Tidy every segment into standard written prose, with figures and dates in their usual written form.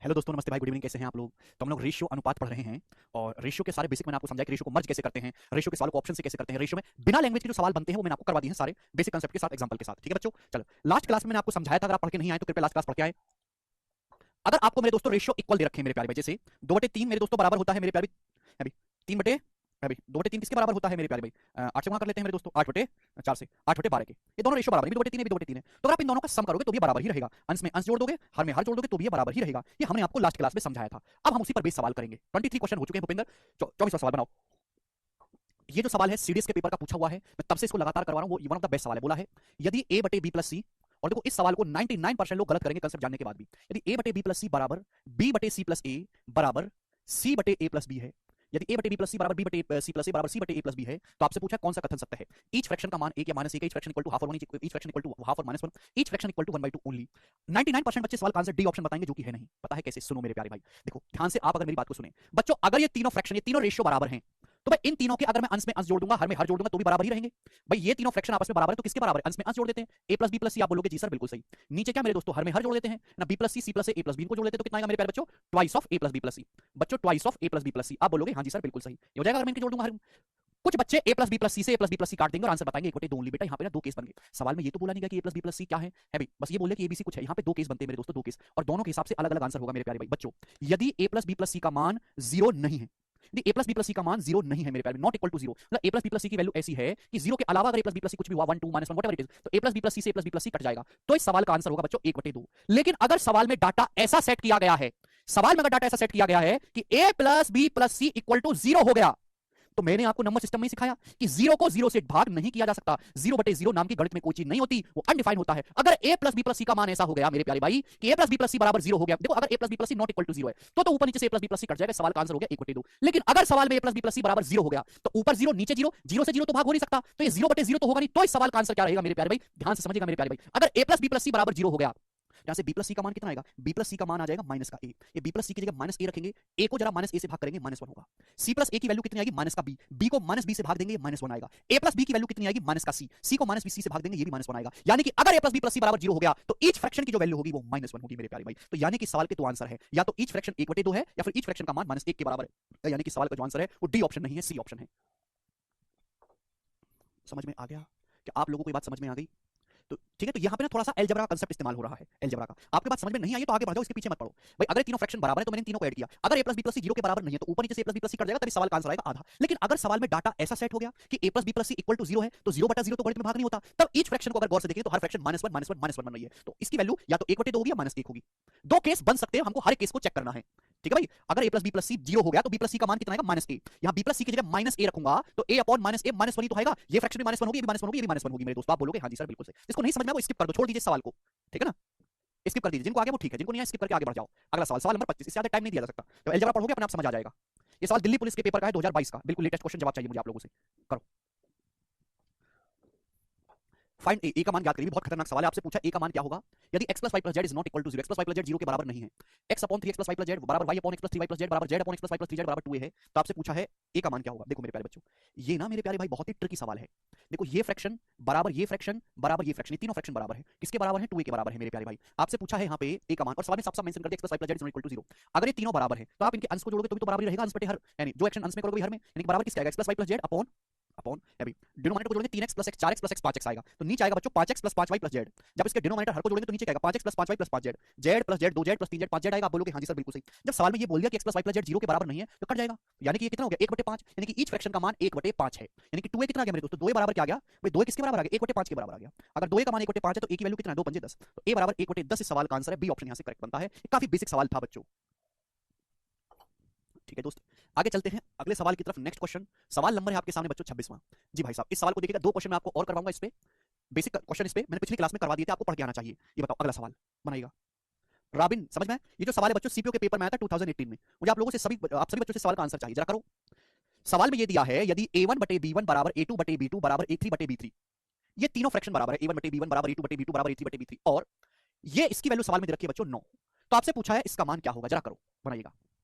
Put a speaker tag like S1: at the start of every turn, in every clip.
S1: Hello दोस्तों, नमस्ते भाई, गुड इवनिंग। कैसे हैं आप लोग? तो हम लोग रेशियो अनुपात पढ़ रहे हैं और रेशियो के सारे बेसिक मैंने आपको समझाया कि रेशियो को मर्ज कैसे करते हैं, रेशियो के सवालों को ऑप्शन से कैसे करते हैं, रेशियो में बिना लैंग्वेज के जो सवाल बनते हैं वो मैंने आपको करवा दिए हैं सारे बेसिक कांसेप्ट के साथ, एग्जांपल के साथ। ठीक है बच्चों, चलो लास्ट क्लास में मैंने आपको समझाया था, अगर आप पढ़ के नहीं आए तो कृपया लास्ट क्लास पढ़ के आए। अगर आपको मेरे दोस्तों रेशियो इक्वल दे रखे हैं मेरे प्यारे भाई, जैसे 2/3 मेरे दोस्तों बराबर होता है मेरे प्यारे भाई, 3 बटे 2/3 किसके बराबर होता है मेरे प्यारे भाई? 8 से गुणा कर लेते हैं मेरे दोस्तों, 8/4 से 8/12 के। ये दोनों रेशियो बराबर है, 2/3 है, 2/3 है। तो अगर आप इन दोनों का सम करोगे तो भी बराबर ही रहेगा, अंश में अंश जोड़ दोगे, हर में हर जोड़ दोगे तो भी ये बराबर ही रहेगा। ये हमने आपको लास्ट क्लास में समझाया था। अब हम उसी पर बेस सवाल करेंगे। 23 क्वेश्चन हो चुके हैं भूपेंद्र, 24वां सवाल बनाओ। ये जो सवाल है सीडीएस के पेपर का पूछा हुआ है, मैं तब से इसको लगातार करवा रहा हूं, वो वन ऑफ द बेस्ट सवाल है। बोला है यदि a बटे बी प्लस सी, और देखो इस सवाल को 99% लोग गलत करेंगे कंसेप्ट जानने के बाद भी, यदि a बटे बी प्लस सी बराबर b बटे सी प्लस ए बराबर c बटे a प्लस बी है, यदि a बटे बी प्लस सी बराबर b बटे सी प्लस ए बराबर c बटे a प्लस बी है, तो आपसे पूछा कौन सा कथन सत्य है। ईच फ्रैक्शन का मान एक या माइनस एक, each fraction equal to half और one, each fraction equal to half और minus one, each fraction equal to 1/2 only. 99% बच्चे सवाल का आंसर डी ऑप्शन बताएंगे, जो कि है नहीं। पता है कैसे? सुनो मेरे प्यारे भाई, देखो ध्यान से आप अगर मेरी बात को सुने बच्चों, अगर ये तीनों फ्रैक्शन, ये तीनों रेशियो बराबर हैं, तो भाई इन तीनों के अगर मैं अंश में अंश जोड़ दूंगा, हर में हर जोड़ दूंगा, तो भी बराबर ही रहेंगे। भाई ये तीनों फ्रैक्शन आपस में बराबर है, तो किसके बराबर है? अंश में अंश जोड़ देते हैं, a plus B plus C. आप बोलोगे जी सर बिल्कुल सही। नीचे क्या मेरे दोस्तों, हर में हर जोड़ देते हैं ना, b प्लस सी प्लस ए प्लस बी को जोड़ देते हैं, तो कितना आएगा मेरे प्यारे बच्चों? Twice of a plus B plus C. बच्चों twice of a plus B plus C. आप बोलोगे हाँ जी सर बिल्कुल सही, ये हो जाएगा अगर मैं इनके जोड़ दूंगा। कुछ बच्चे a plus B plus c से a प्लस बी प्लस सी काट देंगे और आंसर बताएंगे 1/2 ओनली। बेटा यहाँ पे ना दो केस बन गए। सवाल में ये तो बोला नहीं गया कि a प्लस बी प्लस सी क्या है भाई, बस ये बोले कि abc कुछ है। यहाँ पे दो केस बनते हैं मेरे दोस्तों, दो केस, और दोनों के हिसाब से अलग अलग आंसर होगा मेरे प्यारे भाई। बच्चों यदि a प्लस बी प्लस सी का मान जीरो नहीं है, यदि a प्लस बी प्लस सी का मान जीरो नहीं है मेरे प्यारे, नॉट इक्वल टू जीरो, मतलब a प्लस बी प्लस सी की वैल्यू ऐसी है कि जीरो के अलावा अगर a plus B plus c कुछ भी हुआ, 1 2 -1 व्हाटएवर इट इज, तो a plus B plus c से a plus B plus c cut जाएगा, तो इस सवाल का आंसर होगा बच्चों 1/2। लेकिन अगर सवाल में डाटा ऐसा सेट किया गया है, सवाल में अगर डाटा ऐसा सेट किया गया है कि a plus B plus c equal to zero हो गया, तो मैंने आपको नंबर सिस्टम में सिखाया कि जीरो को जीरो से भाग नहीं किया जा सकता। 0/0 नाम की गणित में कोई चीज नहीं होती, वो अनडिफाइंड होता है। अगर a प्लस बी प्लस सी का मान ऐसा हो गया मेरे प्यारे भाई कि a plus B plus c बराबर जीरो हो गया, देखो अगर a plus B plus c not equal to zero है तो ऊपर नीचे से a plus B plus c cut जाएगा, सवाल का आंसर हो गया 1/2। लेकिन अगर सवाल में a plus B plus c बराबर जीरो हो गया, तो ऊपर जीरो नीचे जीरो, जीरो से जीरो तो भाग हो नहीं सकता, तो ये 0/0 तो होगा नहीं, तो इस सवाल का आंसर क्या रहेगा मेरे प्यारे भाई? ध्यान से समझिएगा मेरे प्यारे भाई, अगर a plus B plus c बराबर जीरो हो गया, यहां से b प्लस सी का मान कितना आएगा? b प्लस सी का मान आ जाएगा माइनस का a। ये b प्लस सी की जगह माइनस a रखेंगे, a को जरा माइनस a से भाग करेंगे, -1 होगा। c प्लस a की वैल्यू कितनी आएगी? माइनस का b, b को माइनस b से भाग देंगे, -1 आएगा। a प्लस b की वैल्यू कितनी आएगी? माइनस का c, c को माइनस b c से भाग देंगे, ये भी -1 आएगा। यानी कि अगर a plus b plus c बराबर जीरो हो गया, तो ईच फ्रैक्शन की जो वैल्यू होगी वो -1 होगी मेरे प्यारे भाई। तो यानी कि सवाल के दो आंसर है, या तो ईच फ्रैक्शन 1/2 है, या फिर ईच फ्रैक्शन का मान -1 के बराबर है। यानी कि सवाल का जो आंसर है वो डी ऑप्शन नहीं है, सी ऑप्शन है। समझ में आ गया? क्या आप लोगों को ये बात समझ में आ गई? तो ठीक है, तो यहाँ पे ना थोड़ा सा अलजेब्रा का कंसेप्ट इस्तेमाल हो रहा है, अलजेब्रा का। आपके बात समझ में नहीं आई तो आगे बढ़ जाओ, इसके पीछे मत पड़ो। भाई अगर तीनों फ्रैक्शन बराबर है तो मैंने तीनों को ऐड किया, अगर a plus B plus c zero के बराबर नहीं है तो ऊपर नीचे से a plus B plus c cut जाएगा, तभी सवाल का आंसर आएगा आधा। लेकिन अगर सवाल में डाटा ऐसा सेट हो गया कि a plus B plus c equal to zero है, तो 0/0 तो गणित में भाग नहीं होता, तब ईच फ्रैक्शन को अगर गौर से देखें तो हर फ्रैक्शन -1 -1 -1 बन रही है, तो इसकी वैल्यू या तो 1/2 होगी या -1 होगी। दो केस बन सकते हैं, हमको हर केस को चेक करना है। ठीक है भाई, अगर a plus B plus c zero हो गया तो b प्लस सी का मान कितना आएगा? -a। यहाँ b प्लस सी की जगह -a रखूंगा तो a अपॉन -a -1 ही तो आएगा। ये फ्रैक्शन भी -1 होगी, ये भी -1 होगी, ये भी -1 होगी मेरे दोस्तों। आप बोलोगे हाँ जी सर बिल्कुल सही। जिसको नहीं समझ में वो स्किप कर दो, छोड़ दीजिए सवाल को। ठीक है ना, स्किप कर दीजिए, जिनको आ गया वो ठीक है, जिनको नहीं आया स्किप करके आगे बढ़ जाओ। अगला सवाल, सवाल नंबर 25। इससे ज्यादा टाइम नहीं दिया जा सकता, जब अलजेब्रा पढ़ोगे अपने आप समझ आ जाएगा। ये सवाल दिल्ली पुलिस के पेपर का है 2022 का, बिल्कुल लेटेस्ट क्वेश्चन, जवाब चाहिए मुझे आप लोगों से। करो फाइंड ए का मान ज्ञात करिए। बहुत खतरनाक सवाल है, आपसे पूछा ए का मान क्या होगा यदि x plus y plus z is not equal to zero, x plus y plus z zero के बराबर नहीं है, x upon 3x plus y plus z बराबर y upon x plus 3y plus z बराबर z upon x plus y plus 3z बराबर 2a है, तो आपसे पूछा है ए का मान क्या होगा। देखो मेरे प्यारे बच्चों, ये ना मेरे प्यारे भाई बहुत ही ट्रिकी सवाल है। देखो ये फ्रैक्शन बराबर ये फ्रैक्शन बराबर ये फ्रैक्शन, ये तीनों फ्रैक्शन बराबर है, किसके बराबर है? 2a के बराबर है मेरे प्यारे भाई। आपसे पूछा है यहाँ पे ए का मान, और सवाल में साफ साफ मेंशन कर दिया x plus y plus z is not equal to zero. अगर ये तीनों बराबर है तो आप इनके अंश को जोड़ोगे तो भी तो बराबर ही रहेगा, अंश बटे हर, यानी जो एक्शन अंश में करोगे हर में, यानी बराबर किसका आएगा? x plus y plus z upon upon अभी डिनोमिनेटर को जोड़ेंगे 3x plus x 4x plus x 5x आएगा, तो नीचे आएगा बच्चों 5x plus 5y plus z। जब इसके डिनोमिनेटर हर को जोड़ेंगे तो नीचे आएगा 5x plus 5y plus 5z, z plus z 2z plus 3z 5z आएगा। आप बोलोगे हाँ जी सर बिल्कुल सही। जब सवाल में ये बोल दिया कि x plus y plus z zero के बराबर नहीं है तो कट जाएगा, यानी कि ये कितना हो गया? 1/5, यानी कि ईच फ्रैक्शन का मान 1/5 है। यानी कि 2a कितना आ गया मेरे दोस्तों? 2a बराबर क्या आ गया भाई? 2a किसके बराबर आ गया? 1/5 के बराबर आ गया। अगर 2a का मान 1/5 है तो a की वैल्यू कितना है? 2 पंजे 10, तो a बराबर 1/10 इस सवाल का आंसर है। बी ऑप्शन यहाँ से करेक्ट बनता है। काफी बेसिक सवाल था बच्चों। ठीक है दोस्त, आगे चलते हैं अगले सवाल की तरफ। नेक्स्ट क्वेश्चन, सवाल नंबर है आपके सामने बच्चों 26वां। जी भाई साहब, इस सवाल को देखिएगा, दो क्वेश्चन मैं आपको और करवाऊंगा इस पे, बेसिक क्वेश्चन इस पे मैंने पिछली क्लास में करवा दिए थे, आपको पढ़ के आना चाहिए। ये बताओ अगला सवाल बनाइएगा। रॉबिन समझ में? ये जो सवाल है बच्चों सीपीओ के पेपर में आया था 2018 में, मुझे आप लोगों से आप सभी बच्चों से सवाल का आंसर चाहिए, जरा करो। सवाल में ये दिया है यदि a1 बटे b1 बराबर a2 बटे b2 बराबर a3 बटे b3, ये तीनों फ्रैक्शन बराबर है, a1 बटे b1 बराबर a2 बटे b2 बराबर a3 बटे b3, और ये इसकी वैल्यू सवाल में दे रखी है बच्चों 9। तो आपसे पूछा है इसका मान क्या होगा, जरा करो बनाइएगा,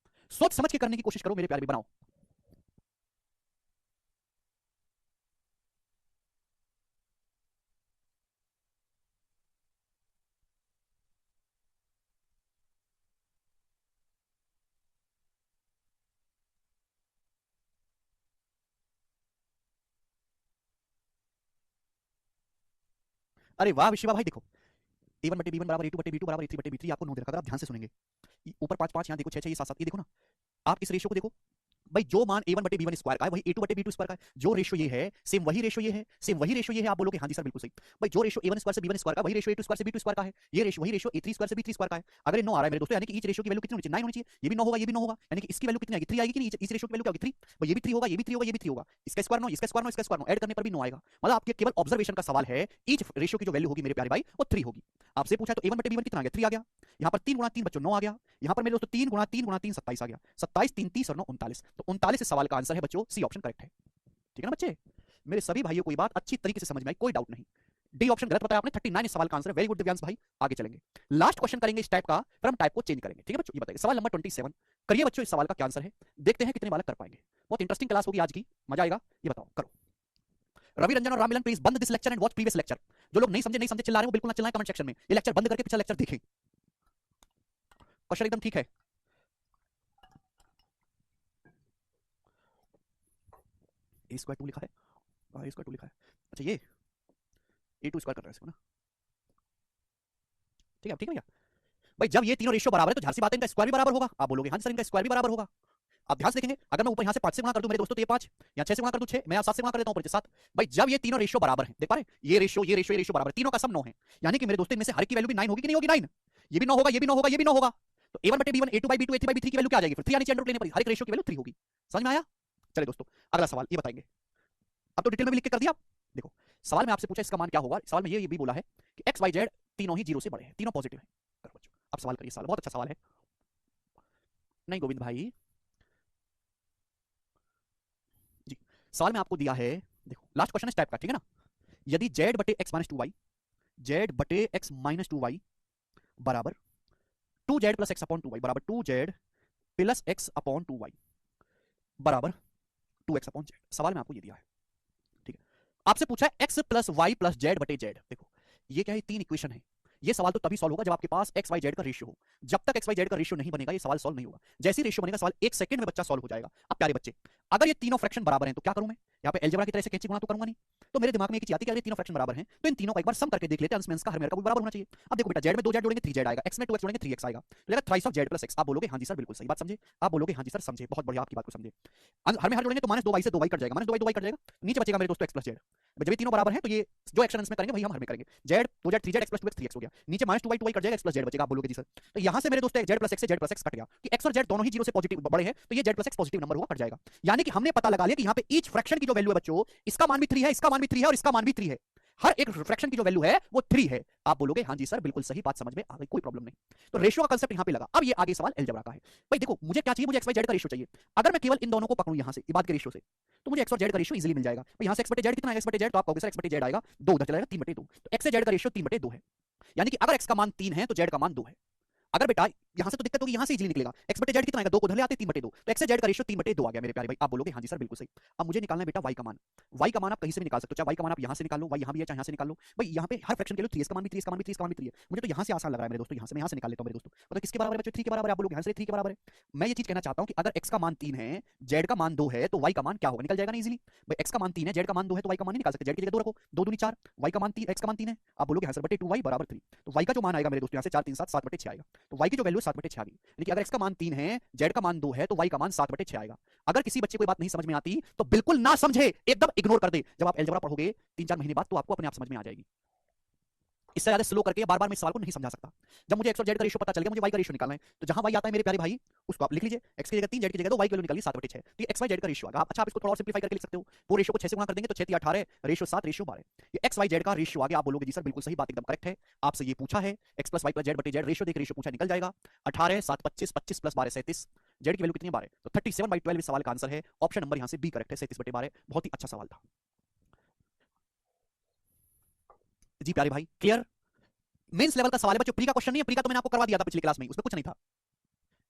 S1: सोच समझ के करने की कोशिश करो मेरे प्यारे, बनाओ। अरे वाह शिवा भाई, देखो a1 बटे b1 बराबर a2 बटे b2 बराबर a3 बटे b3 आपको 9 दे रखा है। अगर आप ध्यान से सुनेंगे, ऊपर 5 5 यहाँ देखो 6 6 ये 7 7, ये देखो ना, आप इस रेशियो को देखो भाई, जो मान a1 बटे b1 स्क्वायर का है वही a2 बटे b2 स्क्वायर का है। जो रेशियो ये है सेम वही रेशियो ये है, सेम वही रेशियो ये है। आप बोलोगे हाँ जी सर बिल्कुल सही। भाई जो रेशियो a1 स्क्वायर से b1 स्क्वायर का वही रेशियो a2 स्क्वायर से b2 स्क्वायर का है। ये रेशियो वही रेशियो a3 स्क्वायर से b3 स्क्वायर का है। अगर ये 9 आ रहा है मेरे दोस्तों, यानी कि ईच रेशियो की वैल्यू कितनी होनी चाहिए? 9 होनी चाहिए। ये भी 9 होगा, ये भी 9 होगा, यानी कि इसकी वैल्यू कितनी आएगी? 3 आएगी कि नहीं? इस रेशियो की वैल्यू क्या होगी? 3। भाई ये भी 3 होगा, ये भी 3 होगा, ये भी 3 होगा। इसका स्क्वायर 9, इसका स्क्वायर 9, इसका स्क्वायर 9, ऐड करने पर भी 9 आएगा। मतलब आपके केवल ऑब्जर्वेशन का सवाल है, ईच रेशियो की जो वैल्यू होगी मेरे प्यारे भाई वो 3 होगी। आपसे पूछा तो a1 बटे b1 कितना आ गया? 3 आ गया। यहाँ पर 3 गुणा 3 बच्चों 9 आ गया। यहाँ पर मेरे दोस्तों 3 गुणा 3 गुणा 3 27 आ गया। 27 3 30 और 9 39। तो 39 इस सवाल का आंसर है बच्चों, सी ऑप्शन करेक्ट है। ठीक है ना बच्चे? मेरे सभी भाइयों को ये बात अच्छी तरीके से समझ में आई, कोई डाउट नहीं। डी ऑप्शन गलत बताया आपने, 39 इस सवाल का आंसर है। वेरी गुड दिव्यांश भाई, आगे चलेंगे। लास्ट क्वेश्चन करेंगे इस टाइप का, फिर हम टाइप को चेंज करेंगे। ठीक है बच्चों, ये बताइए सवाल नंबर 27 करिए बच्चों, इस सवाल का क्या आंसर है? देखते हैं कितने बालक कर पाएंगे। बहुत इंटरेस्टिंग क्लास होगी आज की, मजा आएगा। ये बताओ, करो। रवि रंजन और राममिलन प्लीज बंद this lecture and watch previous lecture. जो लोग नहीं समझे चिल्ला रहे हो, बिल्कुल ना चिल्लाएं कमेंट सेक्शन में। ये लेक्चर बंद करके पिछला लेक्चर देखें। क्वेश्चन एकदम ठीक है। ए स्क्वायर 2 लिखा है, ए स्क्वायर 2 लिखा है। अच्छा ये a2 स्क्वायर कर रहा है इसको ना। ठीक है भैया। भाई जब ये तीनों रेशियो बराबर है तो जाहिर सी बात है इनका स्क्वायर भी बराबर होगा। आप बोलोगे हाँ सर इनका स्क्वायर भी बराबर होगा। आप ध्यान से देखेंगे, अगर मैं ऊपर यहाँ से 5 से गुणा कर दूं मेरे दोस्तों तो ये 5, या 6 से गुणा कर दूं 6, मैं 7 से गुणा कर देता हूं ऊपर 7। भाई जब ये तीनों रेशियो बराबर हैं, देख पा रहे हैं, ये रेशियो ये रेशियो ये रेशियो बराबर है, तीनों का सम 9 है। यानी कि मेरे दोस्तों इनमें से हर की वैल्यू भी 9 होगी कि नहीं होगी? 9। ये भी 9 होगा, ये भी 9 होगा, ये भी 9 होगा। तो a1 बटे b1 a2 by b2 a3 by b3 की वैल्यू क्या आ जाएगी? फिर 3 आनी चाहिए अंडर रूट लेने पर, हर एक रेशियो की वैल्यू 3 होगी। समझ में आया? चलिए दोस्तों अगला सवाल ये बताएंगे। अब तो डिटेल में भी लिख के कर दिया। देखो सवाल में आपसे पूछा इसका मान क्या होगा। सवाल में ये भी बोला है कि एक्स वाई जेड तीनों ही 0 से बड़े हैं, तीनों पॉजिटिव हैं। करो बच्चों, अब सवाल करिए। सवाल बहुत अच्छा सवाल है। नहीं गोविंद भाई जी, सवाल में आपको दिया है, देखो लास्ट क्वेश्चन इस टाइप का, ठीक है ना। यदि z बटे x माइनस 2y, z बटे x माइनस 2y बराबर 2z plus x upon 2y बराबर 2z plus x upon 2y बराबर 2x अपॉन z। सवाल में आपको ये दिया है, ठीक है। आपसे पूछा है x plus y plus z बटे जेड। देखो ये क्या है? 3 इक्वेशन है। ये सवाल तो तभी सॉल्व होगा जब आपके पास एक्स वाई जेड का रेशियो हो। जब तक एक्स वाई जेड का रेशियो नहीं बनेगा ये सवाल सॉल्व नहीं होगा। जैसे ही रेशियो बनेगा सवाल 1 सेकंड में बच्चा सॉल्व हो जाएगा। अब प्यारे बच्चे, अगर ये तीनों फ्रैक्शन बराबर हैं तो क्या करूं मैं? यहाँ पे अलजेब्रा की तरह से कैंची गुणा तो करूंगा नहीं। तो मेरे दिमाग में एक चीज आती है कि अगर ये तीनों फ्रैक्शन बराबर हैं तो इन तीनों का एक बार सम करके देख लेते हैं, अंश में अंश का हर मेरा का भी बराबर होना चाहिए। अब देखो बेटा, जेड में 2z जोड़ेंगे 3z आएगा, एक्स में 2x जोड़ेंगे 3x आएगा, तो लगेगा thrice of Z plus x. आप बोलोगे हाँ जी सर बिल्कुल सही बात समझे। आप बोलोगे हाँ जी सर समझे, बहुत बढ़िया आपकी बात को समझे। हर में हर जोड़ेंगे तो माइनस 2y से 2y कट जाएगा, माइनस 2y 2y कट जाएगा, नीचे बचेगा मेरे दोस्तों x प्लस जेड। जब ये तीनों बराबर हैं तो ये जो एक्शन अंश में करेंगे वही हम हर में करेंगे। Z 2z 3z x plus 2x 3x हो गया, नीचे माइनस 2y 2y कट जाएगा, x प्लस जेड बचेगा। आप बोलोगे जी सर। तो यहाँ से मेरे दोस्तों जेड प्लस एक्स से जेड प्लस एक्स कट गया कि एक्स और जेड दोनों ही 0 से पॉजिटिव बड़े हैं, तो ये Z plus x positive number हुआ, कट जाएगा। यानी कि हमने पता लगा लिया कि यहाँ पे ईच फ्रैक्शन की जो वैल्यू है बच्चों, इसका मान भी 3 है, इसका मान भी 3 है और इसका मान भी 3 है। हर एक फ्रैक्शन की जो वैल्यू है वो 3 है। आप बोलोगे हाँ जी सर बिल्कुल सही बात समझ में आ गई, कोई प्रॉब्लम नहीं। तो रेशियो का कांसेप्ट यहां पे लगा। अब ये आगे सवाल अलजेब्रा का है। भाई देखो मुझे क्या चाहिए? मुझे एक्स वाई जेड का रेशियो चाहिए। अगर मैं केवल इन दोनों को पकड़ूं यहां से इबाद के रेशियो से, तो मुझे एक्स और जेड का रेशियो इजीली मिल जाएगा। भाई यहां से एक्स बटे जेड कितना है? एक्स बटे जेड तो आप कहोगे सर एक्स बटे जेड आएगा 2, उधर चला जाएगा 3 बटे 2। तो एक्स से जेड का रेशियो 3 बटे 2 है। यानी कि अगर एक्स का मान 3 है तो जेड का मान 2 है। अगर बेटा यहां से तो दिक्कत होगी, यहां से इजीली निकलेगा। एक्स बटे जेड कितना आएगा? 2 को उधर ले आते 3 बटे 2, तो एक्स से जेड का रेशियो 3 बटे 2 आ गया मेरे प्यारे भाई। आप बोलोगे हाँ जी सर बिल्कुल सही। अब मुझे निकालना है बेटा वाई का मान। वाई का मान आप कहीं से भी निकाल सकते हो, चाहे वाई का मान आप यहां से निकाल लो, वाई यहां भी है, चाहे यहां से निकाल लो। भाई यहां पे हर फ्रैक्शन के लिए 3 इसका मान भी 3, इसका मान भी 3, इसका मान भी 3 है। मुझे तो यहां से आसान लग रहा है मेरे दोस्तों, यहां से मैं यहां से निकाल लेता हूं मेरे दोस्तों। मतलब किसके बराबर है बच्चों? 3 के बराबर है। आप बोलोगे हाँ सर 3 के बराबर है। मैं ये चीज कहना चाहता हूं कि अगर एक्स का मान 3 है, जेड का मान 2 है, तो वाई का मान क्या होगा? निकल जाएगा ना इजीली। भाई एक्स का मान 3 है, जेड का मान 2 है, तो वाई का मान नहीं निकाल सकते। जेड की जगह 2 रखो, 2 दूनी 4, वाई का मान 3, एक्स का मान 3 है। आप बोलोगे हाँ सर बटे 2y बराबर 3। तो वाई का जो मान आएगा मेरे दोस्तों यहां से 4 3 7 7 बटे 6 आएगा। तो वाई की जो वैल्यू 7 बटे 6 आ गई। यानी कि अगर एक्स का मान 3 है, जेड का मान 2 है, तो वाई का मान 7 बटे 6 आएगा। अगर किसी बच्चे को बात नहीं समझ में आती तो बिल्कुल ना समझे, एकदम इग्नोर कर दे। जब आप अलजेब्रा पढ़ोगे 3-4 महीने बाद तो आपको अपने आप समझ में आ जाएगी। इससे ज्यादा स्लो करके बार बार मैं इस सवाल को नहीं समझा सकता। जब मुझे एक्स और जेड का रेशियो पता चल गया, मुझे वाई का रेशियो निकालना है, तो जहां वाई आता है मेरे प्यारे भाई उसको आप लिख लीजिए। एक्स की जगह 3, जेड की जगह 2, वाई की वैल्यू निकालिए 7 बटे 6। तो ये एक्स वाई जेड का रेशियो आएगा। अच्छा आप इसको थोड़ा और सिंपलीफाई करके लिख सकते हो। वो रेशियो को 6 से गुणा कर देंगे तो 6 3 18, रेशियो 7, रेशियो 12। ये एक्स वाई जेड का रेशियो आ गया। आप बोलोगे जी सर बिल्कुल सही बात, एकदम करेक्ट है। आपसे ये पूछा है x plus y plus z बटे जेड रेशियो देख रेशियो पूछा, निकल जाएगा। 18 7 25, 25 प्लस 12 37। जेड की वैल्यू कितनी है? 12। तो 37/12 इस सवाल का आंसर है। ऑप्शन नंबर यहां से बी करेक्ट है, 37/12। बहुत ही अच्छा सवाल था जी प्यारे भाई। क्लियर? मेंस लेवल का सवाल है बच्चों, प्री का क्वेश्चन नहीं है। प्री का तो मैंने आपको करवा दिया था पिछली क्लास में, उसमें कुछ नहीं था।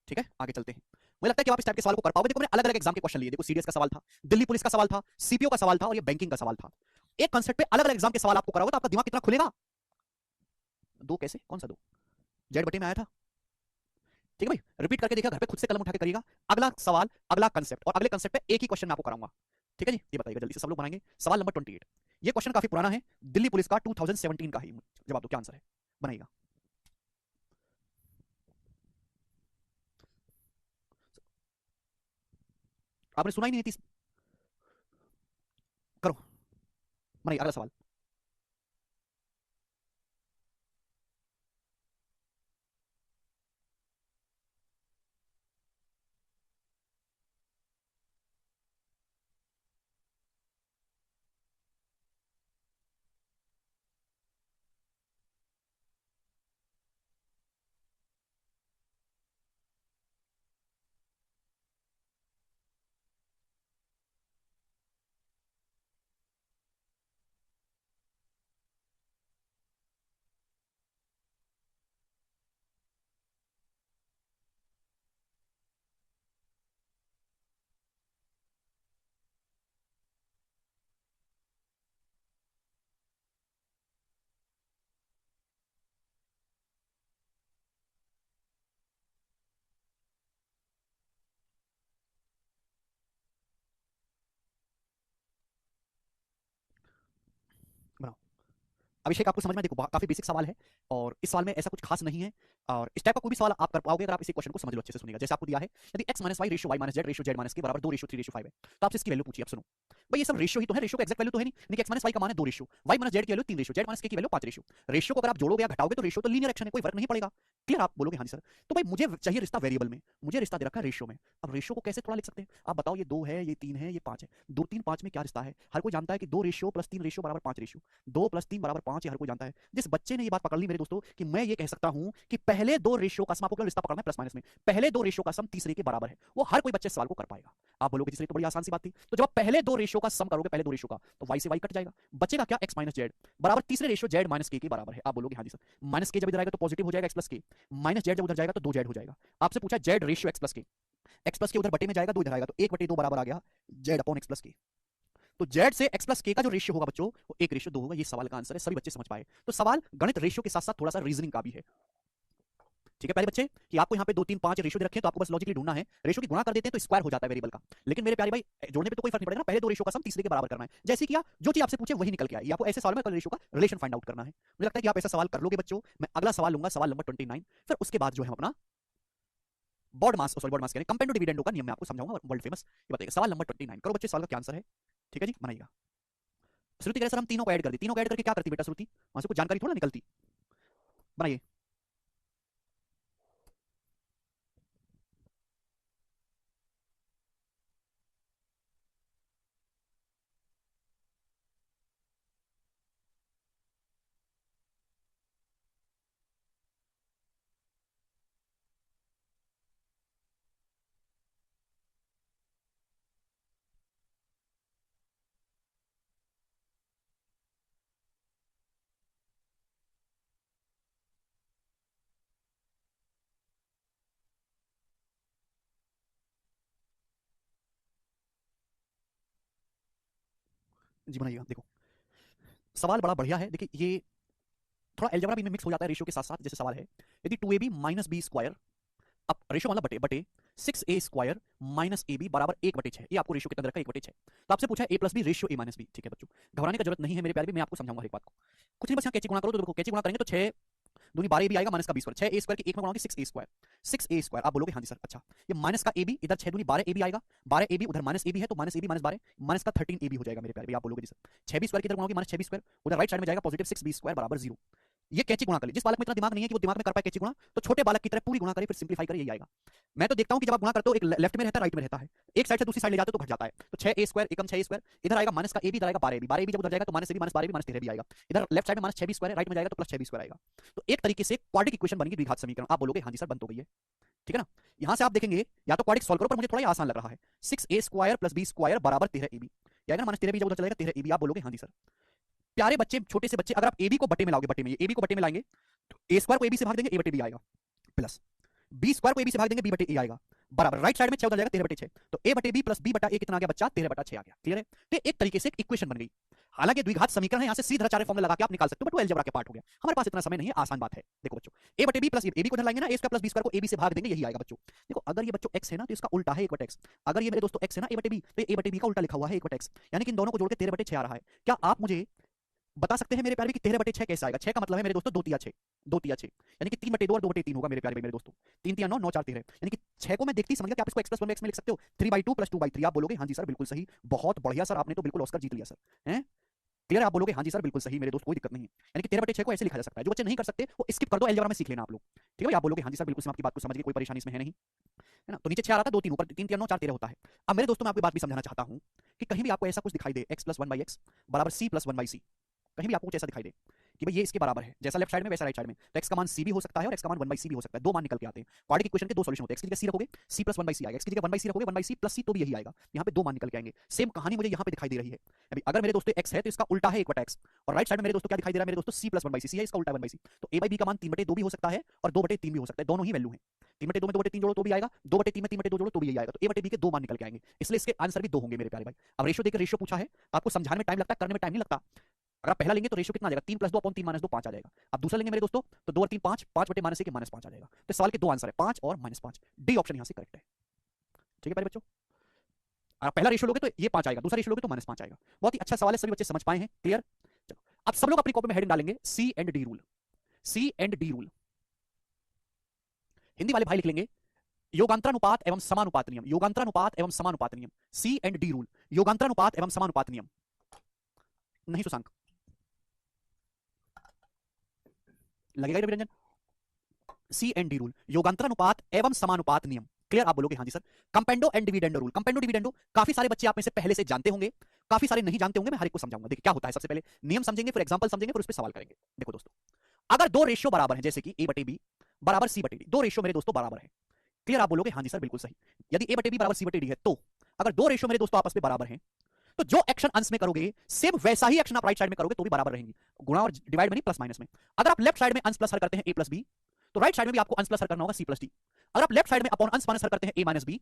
S1: ठीक है आगे चलते हैं। मुझे लगता है कि आप इस टाइप के सवाल को कर पाओगे। देखो मैंने अलग अलग एग्जाम के क्वेश्चन लिए। देखो सीडीएस का सवाल था, दिल्ली पुलिस का सवाल था, सीपीओ का सवाल था और ये बैंकिंग का सवाल था। एक कांसेप्ट पे अलग अलग एग्जाम के सवाल आपको कराओगे तो आपका दिमाग कितना खुलेगा। 2 कैसे? कौन सा 2? जेड बटे में आया था। ठीक है भाई, रिपीट करके देखा, घर पे खुद से कलम उठा के करिएगा। अगला सवाल, अगला कांसेप्ट और अगले कांसेप्ट पे एक ही क्वेश्चन मैं आपको कराऊंगा। ठीक है जी, ये बताइएगा जल्दी से सब लोग बनाएंगे। सवाल नंबर 28, ये क्वेश्चन काफी पुराना है, दिल्ली पुलिस का 2017 का ही जवाब दो, क्या आंसर है, बनाइएगा। आपने सुना ही नहीं, करो, बनाइए अगला सवाल। बनाओ। अभिषेक आपको समझ में, देखो काफी बेसिक सवाल है और इस सवाल में ऐसा कुछ खास नहीं है, और इस टाइप का कोई भी सवाल आप कर पाओगे अगर आप इसी क्वेश्चन को समझ लो, अच्छे से सुनिएगा। जैसे आपको दिया है यदि x minus y ratio y minus z ratio z minus के बराबर 2 रेशियो 3 रेशियो 5 है, तो आपसे इसकी वैल्यू पूछिए। अब सुनो भाई, ये सब रेशियो ही तो है, रेशियो का एक्जेक्ट वैल्यू तो है नहीं, लेकिन x माइनस वाई का मान है 2 रेशियो, वाई माइनस जेड की वैल्यू 3 रेशियो, जेड माइनस के की वैल्यू 5 रेशियो। रेशियो को अगर आप जोड़ोगे या घटाओगे तो रेशियो तो लीनियर एक्शन है, कोई फर्क नहीं पड़ेगा। क्लियर, आप बोलोगे हाँ जी सर। तो भाई मुझे चाहिए रिश्ता वेरिएबल में, मुझे रिश्ता दे रखा है रेशियो में। अब रेशियो को कैसे थोड़ा लिख सकते हैं आप बताओ, ये 2 है, ये 3 है, ये 5 है, 2 3 5 में क्या रिश्ता है? हर कोई जानता है कि 2 रेशियो प्लस 3 रेशियो बराबर 5 रेशियो, 2 प्लस 3 बराबर 5, ये हर कोई जानता है। जिस बच्चे ने ये बात पकड़ ली मेरे दोस्तों कि मैं ये कह सकता हूं कि पहले 2 रेशियो का सम, आपको केवल रिश्ता पकड़ना है प्लस माइनस में, पहले 2 रेशियो का सम तीसरे के बराबर है, वो हर कोई बच्चे सवाल को कर पाएगा। आप बोलोगे तीसरे तो बड़ी आसान सी बात थी, तो जब आप पहले 2 रेशियो का सम करोगे, पहले 2 रेशियो का, तो y से y कट जाएगा, बचेगा क्या, x माइनस जेड बराबर तीसरे रेशियो जेड माइनस के बराबर है। आप बोलोगे हाँ जी सर, माइनस के जब इधर आएगा तो पॉजिटिव हो जाएगा x प्लस के, माइनस जेड जब उधर जाएगा तो 2 जेड हो जाएगा। आपसे पूछा जेड रेशियो x प्लस के, x प्लस के उधर बटे में जाएगा, 2 इधर आएगा, तो 1/2 बराबर आ गया जेड अपॉन x प्लस के। तो जेड से x प्लस के का जो रेशियो होगा बच्चों, वो 1/2 होगा। ये सवाल का आंसर है, सभी बच्चे समझ पाए। तो सवाल गणित रेशियो के साथ साथ थोड़ा सा रीजनिंग का भी है। ठीक है प्यारे बच्चे, कि आपको यहाँ पे 2 3 5 रेशियो दे रखे हैं, तो आपको बस लॉजिकली ढूंढना है, रेशियो की गुणा कर देते हैं तो स्क्वायर हो जाता है वेरिएबल का। लेकिन मेरे प्यारे भाई, जोड़ने पे तो कोई फर्क नहीं पड़ेगा ना, पहले 2 रेशियो का सम तीसरे के बराबर करना है। जैसे किया, जो चीज आपसे पूछे वही निकल के आई। आपको ऐसे सवाल में कल रेशियो का रिलेशन फाइंड आउट करना है। मुझे लगता है कि आप ऐसा सवाल कर लोगे बच्चों। मैं अगला सवाल लूंगा, सवाल नंबर 29, फिर उसके बाद जो है अपना बॉड मास, सॉरी बॉड मास कह रहे हैं, कंपेंडो डिविडेंडो का नियम मैं आपको समझाऊंगा, वर्ल्ड फेमस। ये बताइए सवाल नंबर 29 करो बच्चे, सवाल का क्या आंसर है? ठीक है जी, बनाइएगा। श्रुति कह रहे सर हम तीनों को ऐड कर दी, तीनों को ऐड करके क्या करती बेटा श्रुति, वहां से कुछ जानकारी थोड़ा निकलती। बनाइए। जी बनाइएगा। देखो सवाल बड़ा बढ़िया है, देखिए ये थोड़ा एल्जेब्रा भी में मिक्स हो जाता है रेशियो के साथ साथ। जैसे सवाल है यदि 2ab माइनस बी स्क्वायर, अब रेशियो मतलब बटे बटे 6a square minus A B बराबर 1/6, ये आपको रेशियो कितना दे रखा है 1/6। तो आपसे पूछा है a plus b ratio a minus b. ठीक है बच्चों, घबराने की जरूरत नहीं है मेरे प्यारे भी, मैं आपको समझाऊंगा एक बात को। कुछ नहीं, बस यहाँ कैची गुणा करो, तो देखो कैची गुणा करेंगे तो 6 दूनी 12 भी आएगा, माइनस का बी स्क्वायर, 6a स्क्वायर की एक में गुणा 6a स्क्वायर, 6a स्क्वायर। आप बोलोगे हाँ जी सर, अच्छा ये माइनस का ab इधर 6 दूनी 12ab आएगा, 12ab उधर माइनस ab है, तो माइनस ab माइनस 12 माइनस का 13ab हो जाएगा मेरे प्यारे। आप बोलोगे जी सर 6b स्क्वायर की इधर गुणा माइनस 6b स्क्वायर, उधर राइट साइड में जाएगा पॉजिटिव 6b स्क्वायर बराबर 0। ये कैची गुणा कर ले, जिस बालक में इतना दिमाग नहीं है कि वो दिमाग में कर पाए कैची गुणा, तो छोटे बालक की तरह पूरी गुणा करे, फिर सिंपलीफाई करे, यही आएगा। मैं तो देखता हूं कि जब आप गुणा करते हो एक लेफ्ट में रहता है, राइट में रहता है, एक साइड से दूसरी साइड ले जाते हो तो घट जाता है। तो 6a स्क्वायर एकम 6a स्क्वायर, इधर आएगा माइनस का ab, इधर आएगा 12ab, 12ab जब उधर जाएगा तो minus ab minus 12ab minus 13ab आएगा। इधर लेफ्ट साइड में माइनस 6b स्क्वायर, राइट में जाएगा तो प्लस 6b स्क्वायर आएगा। तो एक तरीके से क्वाड्रिक इक्वेशन बनेगी, द्विघात समीकरण। आप बोलोगे हाँ जी सर बन तो गई है, ठीक है ना। यहां से आप देखेंगे या तो क्वाड्रिक सॉल्व करो, पर मुझे थोड़ा आसान लग रहा है। 6a square plus b square बराबर 13ab, या माइनस 13b जब उधर चलेगा 13ab। आप बोलोगे हाँ जी सर। प्यारे बच्चे, छोटे से बच्चे, अगर आप ab को बटे में लाओगे, बटे में, ये ab को बटे में लाएंगे तो a स्क्वायर को ab से भाग देंगे, a बटे b आएगा, प्लस b स्क्वायर को ab से भाग देंगे, b बटे a आएगा, बराबर राइट साइड में 6 उधर जाएगा 13/6, तो a बटे b प्लस b बटा a कितना आ गया बच्चा, 13/6 आ गया। क्लियर है। तो एक तरीके से एक इक्वेशन बन गई। हालांकि द्विघात समीकरण है, यहां से सीधा चारे फॉर्मूला लगा के आप निकाल सकते हो, बट वो अलजेब्रा के पार्ट हो गया। हमारे पास इतना समय नहीं है, आसान बात है। देखो बच्चों, ए बटे बी प्लस ए बी को इधर लाएंगे ना, ए स्क्वायर प्लस बी स्क्वायर को ए बी से भाग देंगे, यही आएगा बच्चों। देखो अगर ये बच्चों x है ना, तो इसका उल्टा है 1 बटे x। अगर ये मेरे दोस्तों x है ना ए बटे बी, तो ए बटे बी का उल्टा लिखा हुआ है 1 बटे x, यानी कि इन दोनों को जोड़ के 13 बटे 6 आ रहा है। क्या आप मुझे बता सकते हैं मेरे प्यारे भाई कि 13 बटे 6 कैसे आएगा? 6 का मतलब है मेरे दोस्तों 2 तिया 6, 2 तिया 6, यानी कि 3 बटे 2 और 2 बटे 3 होगा मेरे प्यारे भाई मेरे दोस्तों। 3 तिया 9, 9 4 13, यानी कि 6 को मैं देखती समझ गया कि आप इसको x + 1x में लिख सकते हो, 3/2 + 2/3। आप बोलोगे हां जी सर बिल्कुल सही, बहुत बढ़िया सर, आपने तो बिल्कुल ऑस्कर जीत लिया सर, हैं? क्लियर है? आप बोलोगे हां जी सर बिल्कुल सही मेरे दोस्त, कोई दिक्कत नहीं है। यानी कि 13 बटे 6 को ऐसे लिखा जा सकता है। जो बच्चे नहीं कर सकते वो स्किप कर दो, अलजेब्रा में सीख लेना आप लोग। ठीक है भाई? आप बोलोगे हां जी सर बिल्कुल, मैं आपकी बात को समझ गई, कोई परेशानी इसमें है नहीं, है ना? तो नीचे 6 आ रहा था, 2 3 ऊपर, 3 3 9 4 13 होता है। अब मेरे दोस्तों मैं आपको बात भी समझाना चाहता हूं कि कहीं भी आपको ऐसा कुछ दिखाई दे x + 1/x = c + 1/c, कहीं भी आपको कुछ ऐसा दिखाई दे कि भाई ये इसके बराबर है, जैसा लेफ्ट साइड में वैसा राइट साइड में, तो x का मान c भी हो सकता है और x का मान 1/c भी हो सकता है। दो मान निकल के आते हैं। क्वाड्रेटिक इक्वेशन के दो सॉल्यूशन होते हैं। x की जगह c रखोगे, c + 1/c आएगा। x की जगह 1/c रखोगे, 1/c + c, तो भी यही आएगा। यहाँ पे दो मान निकल के आएंगे। सेम कहानी मुझे यहाँ पे दिखाई दे रही है। अभी अगर मेरे दोस्तों x है तो इसका उल्टा है 1/x, और राइट साइड में मेरे दोस्तों क्या दिखाई दे रहा है मेरे दोस्तों, c + 1/c, c है इसका उल्टा 1/c, तो a/b का मान 3/2 भी हो सकता है और 2/3 भी हो सकता है, दोनों ही वैल्यू है। 3/2 में 2/3 जोड़ो तो भी आएगा, 2/3 में 3/2 जोड़ो तो भी यही आएगा। तो a/b के दो मान निकल के आएंगे, इसलिए इसके आंसर भी दो होंगे मेरे प्यारे भाई। अब रेशियो देकर रेशियो पूछा है, आपको समझाने में टाइम लगता है, करने में टाइम नहीं लगता। अगर आप पहला लेंगे तो रेशियो कितना आ जाएगा, 3 + 2 अपॉन 3 - 2 5 आ जाएगा। अब दूसरा लेंगे मेरे दोस्तों तो 2 और 3 5, 5 बटे -1 के -5 आ जाएगा। तो सवाल के दो आंसर है, 5 और -5। डी ऑप्शन यहां से करेक्ट है। ठीक है प्यारे बच्चों? अगर आप पहला रेशियो लोगे तो ये 5 आएगा, दूसरा रेशियो लोगे तो -5 आएगा। बहुत ही अच्छा सवाल है, सभी बच्चे समझ पाए हैं? क्लियर? चलो अब सब लोग अपनी कॉपी में हेडिंग डालेंगे C and D rule. C and D rule Hindi वाले भाई लिख लेंगे योगांतरानुपात एवं समानुपात नियम। योगांतरानुपात एवं समानुपात नियम, सी एंड डी रूल, योगांतरानुपात एवं समानुपात नियम। नहीं सुशांक लगेगा Ravi Ranjan? C and D rule, योगांतरानुपात एवं समानुपात नियम। क्लियर? आप बोलोगे हां जी sir. Componendo and dividendo rule, componendo dividendo काफी सारे बच्चे आप में से पहले से जानते होंगे, काफी सारे नहीं जानते होंगे, मैं हर एक को समझाऊंगा। देखिए क्या होता है, सबसे पहले नियम समझेंगे, फिर एग्जांपल समझेंगे, फिर उस पर सवाल करेंगे। देखो दोस्तों, अगर दो रेशियो बराबर है, जैसे कि a बटे b बराबर c बटे d, दो रेशियो मेरे दोस्तों बराबर है। क्लियर? आप बोलोगे हां जी सर बिल्कुल सही। यदि a बटे b बराबर c बटे d है, तो अगर दो रेशियो मेरे दोस्तों आपस में बराबर हैं, तो जो एक्शन अंश में करोगे सेम वैसा ही एक्शन आप राइट साइड में करोगे तो भी बराबर रहेंगी। गुणा और डिवाइड में नहीं, प्लस माइनस में। अगर आप लेफ्ट साइड में अंश प्लस हर करते हैं a प्लस b, तो राइट साइड में भी आपको अंश प्लस हर करना होगा c प्लस d। अगर आप लेफ्ट साइड में अपॉन अंश माइनस हर करते हैं a माइनस b,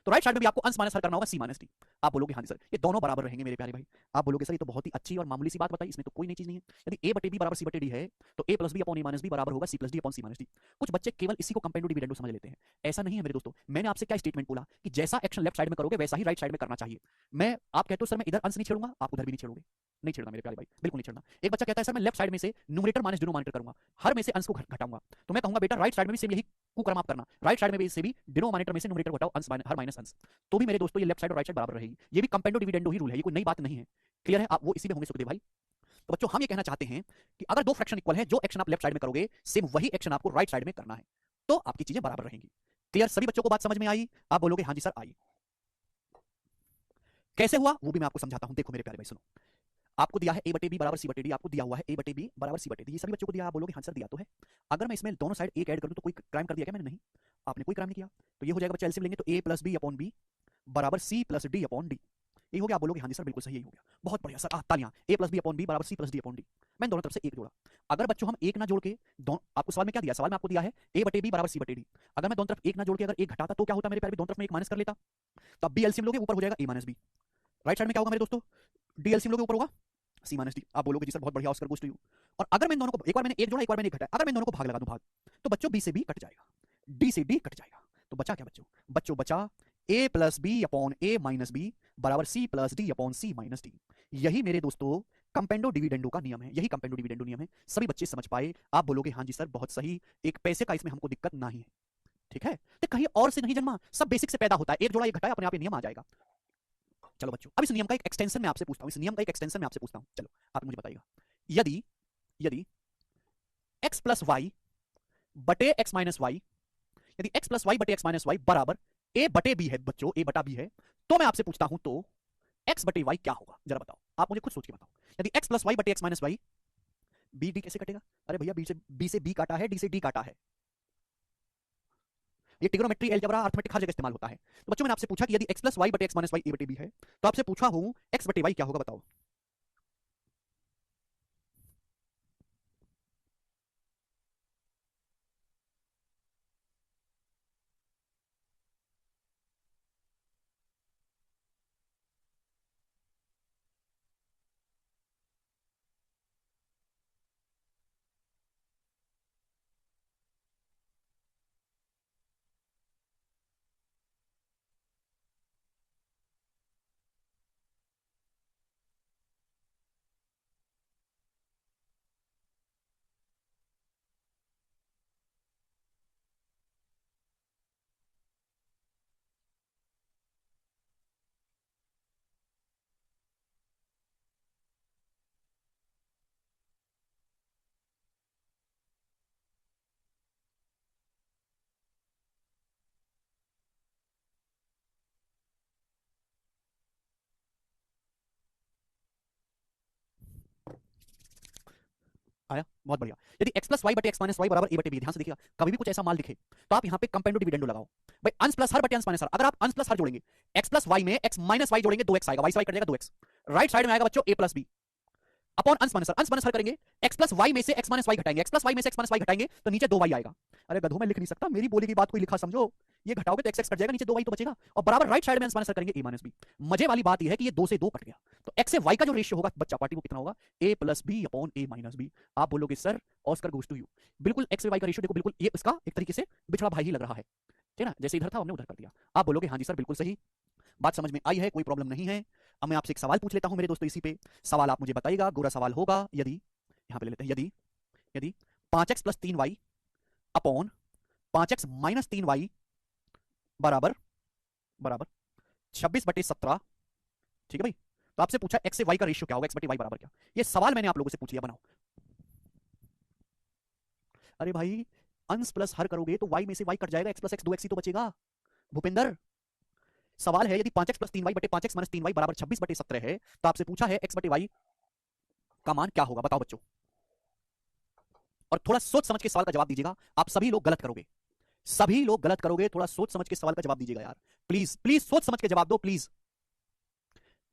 S1: तो राइट साइड में भी आपको अंश माइनस हर करना होगा c माइनस d। आप बोलोगे हाँ जी सर ये दोनों बराबर रहेंगे मेरे प्यारे भाई। आप बोलोगे सर ये तो बहुत ही अच्छी और मामूली सी बात बताई, इसमें तो कोई नई चीज नहीं है। यदि a बटे b बराबर c बटे d है, तो a plus b upon a minus b बराबर होगा c plus d upon c minus d। कुछ बच्चे केवल इसी को कंपेंडो डिविडेंडो समझ लेते हैं। ऐसा नहीं है मेरे दोस्तों। मैंने आपसे क्या स्टेटमेंट बोला कि जैसा एक्शन लेफ्ट साइड में करोगे वैसा ही राइट साइड में करना चाहिए। मैं आप कहते हो सर मैं इधर अंश नहीं छेड़ूंगा, आप उधर भी नहीं छेड़ोगे। नहीं छेड़ना मेरे प्यारे भाई, बिल्कुल नहीं छेड़ना। एक बच्चा कहता है सर मैं लेफ्ट साइड में से न्यूमरेटर माइनस डिनोमिनेटर करूंगा, हर में से अंश को घटाऊंगा, तो मैं कहूंगा बेटा राइट साइड में भी सेम यही कुक्रम आप करना, राइट साइड में भी से भी डिनोमिनेटर में से न्यूमरेटर घटाओ, अंश हर माइनस अंश, तो भी मेरे दोस्तों ये लेफ्ट साइड और राइट साइड बराबर रहेगी। ये भी कंपेंडो डिविडेंडो ही रूल है, ये कोई नई बात नहीं है। क्लियर है? आप वो इसी में होंगे सुखदेव भाई। तो बच्चों हम ये कहना चाहते हैं कि अगर दो फ्रैक्शन इक्वल है, जो एक्शन आप लेफ्ट साइड में करोगे सेम वही एक्शन आपको राइट साइड में करना है, तो आपकी चीजें बराबर रहेंगी। क्लियर? सभी बच्चों को बात समझ में आई? आप बोलोगे हाँ जी सर आई। कैसे हुआ वो भी मैं आपको समझाता हूं। देखो मेरे प्यारे भाई सुनो, आपको दिया है a बटे बी बराबर c बटे डी, आपको दिया हुआ है a बटे बी बराबर c बटे डी, ये सभी बच्चों को दिया। आप बोलोगे हाँ सर दिया तो है। अगर मैं इसमें दोनों साइड एक ऐड कर दूं तो कोई क्राइम कर दिया क्या मैंने? नहीं, आपने कोई क्राइम नहीं किया। तो ये हो जाएगा बच्चा, एलसीएम लेंगे तो a plus B upon b बराबर c plus d upon d. ये हो गया। आप बोलोगे हाँ जी सर बिल्कुल सही, यही हो गया, बहुत बढ़िया सर, तालियां। a plus B upon b बराबर c plus d upon d, मैंने दोनों तरफ से एक जोड़ा। अगर बच्चों हम एक ना जोड़ के आपको सवाल में क्या दिया, सवाल में आपको दिया है a बटे बी बराबर c बटे डी, अगर मैं दोनों तरफ एक ना जोड़ के अगर एक घटाता तो क्या होता मेरे प्यारे? दोनों तरफ में एक माइनस कर लेता, तो अब बी एलसीएम लोगे ऊपर हो जाएगा a minus b, right side में क्या होगा मेरे दोस्तों? डी एलसीएम लोगे ऊपर होगा सी माइनस डी। आप बोलोगे जी सर बहुत बढ़िया, ऑस्कर गोस टू यू। और अगर मैं दोनों को, एक बार मैंने एक जोड़ा एक बार मैंने एक घटाया, अगर मैं दोनों को भाग लगा दूं भाग, तो बच्चों बी से बी कट जाएगा, डी से डी कट जाएगा, तो बचा क्या बच्चों? बच्चों बचा a plus B upon a minus b बराबर c plus d upon c minus d. यही मेरे दोस्तों कंपेंडो डिविडेंडो का नियम है, यही कंपेंडो डिविडेंडो नियम है। सभी बच्चे समझ पाए? आप बोलोगे हाँ जी सर बहुत सही, एक पैसे का इसमें हमको दिक्कत नहीं है। ठीक है? तो कहीं और से नहीं जन्मा, सब बेसिक से पैदा होता है, एक जोड़ा एक घटाया अपने आप ये नियम आ जाएगा। चलो बच्चों अब इस नियम का एक एक्सटेंशन मैं आपसे पूछता हूं, इस नियम का एक एक्सटेंशन मैं आपसे पूछता हूं। चलो आप मुझे बताइएगा, यदि यदि x प्लस वाई बटे एक्स माइनस वाई, यदि x प्लस वाई बटे एक्स माइनस वाई बराबर a बटे b है बच्चों, a बटा b है, तो मैं आपसे पूछता हूं तो x बटे y क्या होगा? जरा बताओ, आप मुझे खुद सोच के बताओ। यदि x प्लस वाई बटे x minus y, b d कैसे कटेगा? अरे भैया b से b काटा है, d से d काटा है, ये ट्रिग्नोमेट्री अलजेब्रा अर्थमेटिक हर जगह इस्तेमाल होता है। तो बच्चों मैंने आपसे पूछा कि यदि x प्लस वाई बटे एक्स माइनस वाई a बटे b है, तो आपसे पूछा हूं x बटे y क्या होगा, बताओ। आया, बहुत बढ़िया। यदि x प्लस वाई बटे एक्स माइनस वाई बराबर a बटे बी, ध्यान से देखिएगा, कभी भी कुछ ऐसा माल दिखे तो आप यहाँ पे कंपेंडो डिविडेंडो लगाओ। भाई अंश प्लस हर बटे अंश माइनस हर, अगर आप अंश प्लस हर जोड़ेंगे, x प्लस वाई में x माइनस वाई जोड़ेंगे 2x आएगा, y से y कट जाएगा 2x, राइट साइड में आएगा बच्चों a प्लस बी अपॉन अंश माइनस हर करेंगे, x प्लस वाई में से x माइनस वाई घटाएंगे, x प्लस वाई में से x माइनस वाई घटाएंगे तो नीचे 2y आएगा। अरे गधों, मैं लिख नहीं सकता, मेरी बोली की बात कोई लिखा समझो, ये घटाओगे तो x कट जाएगा, नीचे 2y तो बचेगा, और बराबर राइट साइड में अंश माइनस हर करेंगे a माइनस बी। मजे वाली बात यह है कि ये 2 से 2 कट गया, तो x से y का जो रेशियो होगा बच्चा पार्टी वो कितना होगा, a plus B upon a minus b. आप बोलोगे sir Oscar goes to you, बिल्कुल x से y का रेशियो देखो, बिल्कुल ये इसका एक तरीके से बिछड़ा भाई ही लग रहा है, ठीक है ना, जैसे इधर था हमने उधर कर दिया। आप बोलोगे हाँ जी सर बिल्कुल सही, बात समझ में आई है, कोई प्रॉब्लम नहीं है। अब मैं आपसे एक सवाल पूछ लेता हूं मेरे दोस्तों, इसी पे सवाल आप मुझे बताइएगा, गोरा सवाल होगा, यदि यहां पे ले लेते हैं, यदि यदि 5x plus 3y upon 5x minus 3y बराबर बराबर 26 बटे 17, ठीक है भाई, तो आपसे पूछा x से y का रेशियो क्या होगा, x बटे y बराबर क्या, ये सवाल मैंने आप लोगों से पूछ लिया, बनाओ। अरे भाई अंश प्लस हर करोगे तो y में से y कट जाएगा, x प्लस x 2x ही तो बचेगा भूपेंद्र। सवाल है यदि 5x प्लस 3y बटे 5x माइनस 3y बराबर 26 बटे 17 है, तो आपसे पूछा है x बटे y का मान क्या होगा, बताओ बच्चों। और थोड़ा सोच समझ के सवाल का जवाब दीजिएगा, आप सभी लोग गलत करोगे, सभी लोग गलत करोगे, थोड़ा सोच समझ के सवाल का जवाब दीजिएगा यार, प्लीज प्लीज सोच समझ के जवाब दो, प्लीज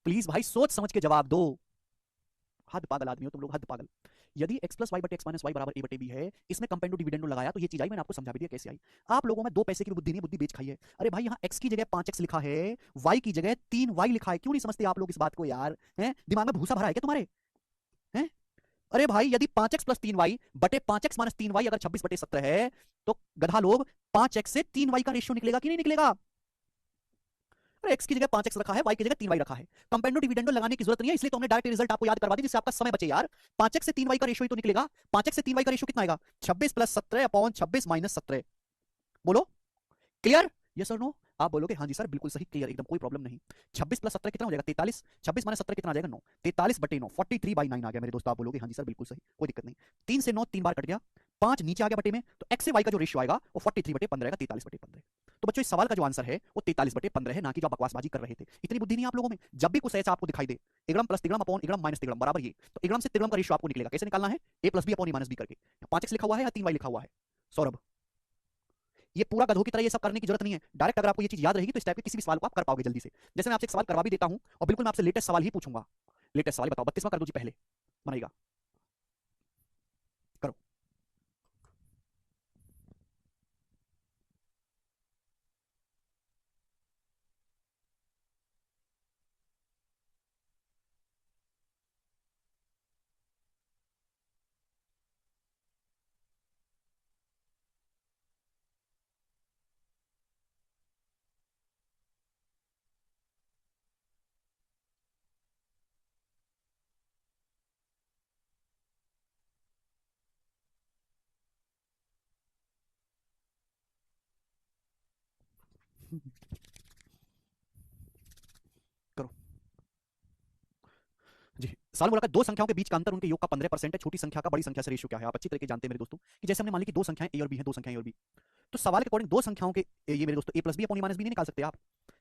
S1: प्लीज भाई सोच समझ के जवाब दो। हद पागल आदमी हो तुम लोग, हद पागल। यदि x प्लस वाई बटे एक्स माइनस वाई बराबर a बटे b है, इसमें कंपेंडो डिविडेंडो लगाया तो ये चीज आई, मैंने आपको समझा भी दिया कैसे आई। आप लोगों में 2 पैसे की बुद्धि नहीं, बुद्धि बेच खाई है। अरे भाई यहाँ x की जगह 5x लिखा है, y की जगह 3y लिखा है, क्यों नहीं समझते आप लोग इस बात को यार, हैं दिमाग में भूसा भरा है क्या तुम्हारे, हैं? अरे भाई यदि 5x प्लस 3y बटे 5x माइनस 3y अगर 26 बटे 17 है, तो गधा लोग 5x से 3y का रेशियो निकलेगा कि नहीं निकलेगा। अरे x की जगह 5x रखा है, y की जगह 3y रखा है, कंपेंडो डिविडेंडो लगाने की जरूरत नहीं है, इसलिए तो हमने डायरेक्ट रिजल्ट आपको याद करवा दी, जिससे आपका समय बचे यार। 5x से 3y का रेशियो ही तो निकलेगा, 5x से 3y का रेशियो कितना आएगा, 26 प्लस 17 अपॉन 26 माइनस 17। बोलो क्लियर, यस और नो। आप बोलोगे हाँ जी सर बिल्कुल सही, क्लियर एकदम, कोई प्रॉब्लम नहीं। 26 प्लस 17 कितना हो जाएगा, 43, 26 माइनस 17 कितना आ जाएगा, 9, 43 बटे 9, 43/9 आ गया मेरे दोस्तों। आप बोलोगे हाँ जी सर बिल्कुल सही, कोई दिक्कत नहीं। 3 से 9 3 बार कट गया, 5 नीचे आ गया बटे में, तो x से y का जो रेशियो आएगा वो 43 बटे 15 आएगा, 43 बटे 15। तो बच्चों इस सवाल का जो आंसर है वो 43 बटे 15 है, ना कि जो बकवासबाजी कर रहे थे। इतनी बुद्धि नहीं आप लोगों में, जब भी कुछ ऐसा आपको दिखाई दे, इग्रम प्लस तिग्रम अपॉन इग्रम माइनस तिग्रम बराबर ये, तो इग्रम से तिग्रम का रेशियो आपको निकलेगा, कैसे निकालना है, a plus B upon A minus b करके। 5x लिखा हुआ है या 3y लिखा हुआ है सौरभ, ये पूरा गधों की तरह ये सब करने की जरूरत नहीं है, डायरेक्ट अगर आपको ये चीज याद रहेगी तो इस टाइप के किसी भी सवाल को आप कर पाओगे जल्दी से। जैसे मैं आपसे एक सवाल करवा भी देता हूं, और बिल्कुल मैं आपसे लेटेस्ट सवाल ही पूछूंगा, लेटेस्ट सवाल बताओ, 32वां कर दो जी, पहले बनेगा, करो। करो जी। सवाल बोला दो संख्याओं के बीच का अंतर उनके योग का 15% है, छोटी संख्या का बड़ी संख्या से रेशियो क्या है। आप अच्छी तरीके जानते हैं मेरे दोस्तों कि जैसे हमने मान ली कि दो संख्याएं ए और बी हैं, दो संख्याएं ए और बी, तो सवाल के अकॉर्डिंग दो संख्याओं के ये मेरे दोस्तों ए प्लस बी अपॉन ए माइनस बी नहीं निकाल सकते आप।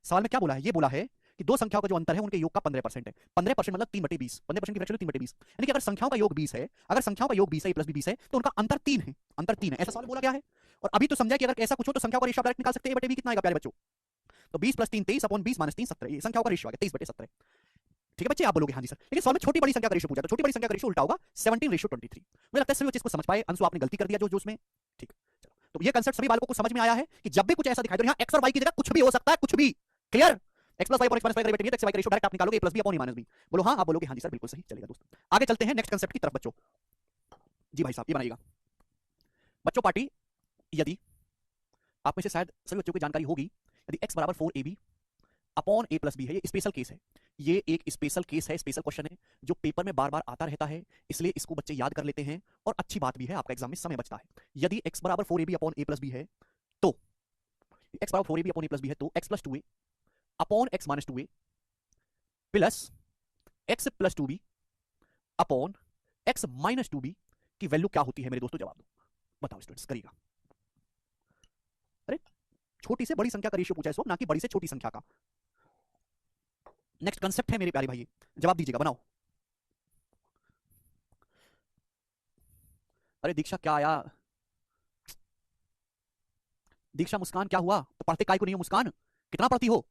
S1: सवाल में क्या बोला है, ये बोला है कि दो संख्याओं का जो अंतर है उनके योग का 15% है। 15% मतलब 3/20, 15% की फ्रैक्शन 3/20, यानी कि अगर संख्याओं का योग 20 है, अगर संख्याओं का योग 20 है, ए प्लस बी 20 है, तो उनका अंतर 3 है, अंतर 3 है, ऐसा सवाल बोला गया है। और अभी तो समझा कि अगर ऐसा कुछ हो तो संख्याओं का रेशियो डायरेक्ट निकाल सकते हैं, ए बटे बी कितना आएगा प्यारे बच्चों, तो 20 प्लस 3 23 अपॉन 20 माइनस 3 17, ये संख्याओं का रेशियो आ गया 23/17। ठीक है बच्चे, आप बोलोगे हाँ जी सर, लेकिन सवाल में छोटी बड़ी संख्या का रेशियो पूछा, तो छोटी बड़ी संख्या का रेशियो उल्टा होगा 17:23। मुझे लगता है सभी बच्चे इसको समझ पाए, अंशु आपने गलती कर दिया जो जो उसमें, ठीक। चलो तो ये कंसेप्ट सभी बालकों को समझ में आया है कि जब भी कुछ ऐसा दिखाई दे, यहाँ एक्स और वाई की जगह कुछ भी हो सकता है, कुछ भी, क्लियर। एक्स प्लस वाई और एक्स माइनस वाई का बेटे एक्स वाई का रेशियो डायरेक्ट आप निकालोगे, ए प्लस बी अपॉन ए माइनस बी। बोलो हाँ, आप बोलोगे हाँ जी सर बिल्कुल सही, चलेगा दोस्तों। आगे चलते हैं नेक्स्ट कंसेप्ट की तरफ बच्चों। जी भाई साहब ये बनाइएगा बच्चों पार्टी, यदि आप में से शायद सभी बच्चों को जानकारी होगी, यदि x बराबर 4ab upon a plus B है, ये स्पेशल केस है, ये एक स्पेशल केस है, स्पेशल क्वेश्चन है जो पेपर में बार बार आता रहता है, इसलिए इसको बच्चे याद कर लेते हैं और अच्छी बात भी है, आपका एग्जाम में समय बचता है। यदि x बराबर 4ab upon a plus B है, तो x बराबर 4ab upon a plus B है, तो x plus 2a upon x minus 2a plus x plus 2b upon x minus 2b की वैल्यू क्या होती है मेरे दोस्तों, जवाब दो, बताओ स्टूडेंट्स, करिएगा। अरे छोटी से बड़ी संख्या का रेशियो पूछा है इस वक्त, ना कि बड़ी से छोटी संख्या का। नेक्स्ट कंसेप्ट है मेरे प्यारे भाई, जवाब दीजिएगा, बनाओ। अरे दीक्षा क्या आया? दीक्षा मुस्कान क्या हुआ? तो पढ़ते काय को नहीं हो मुस्कान? कितना पढ़ती हो?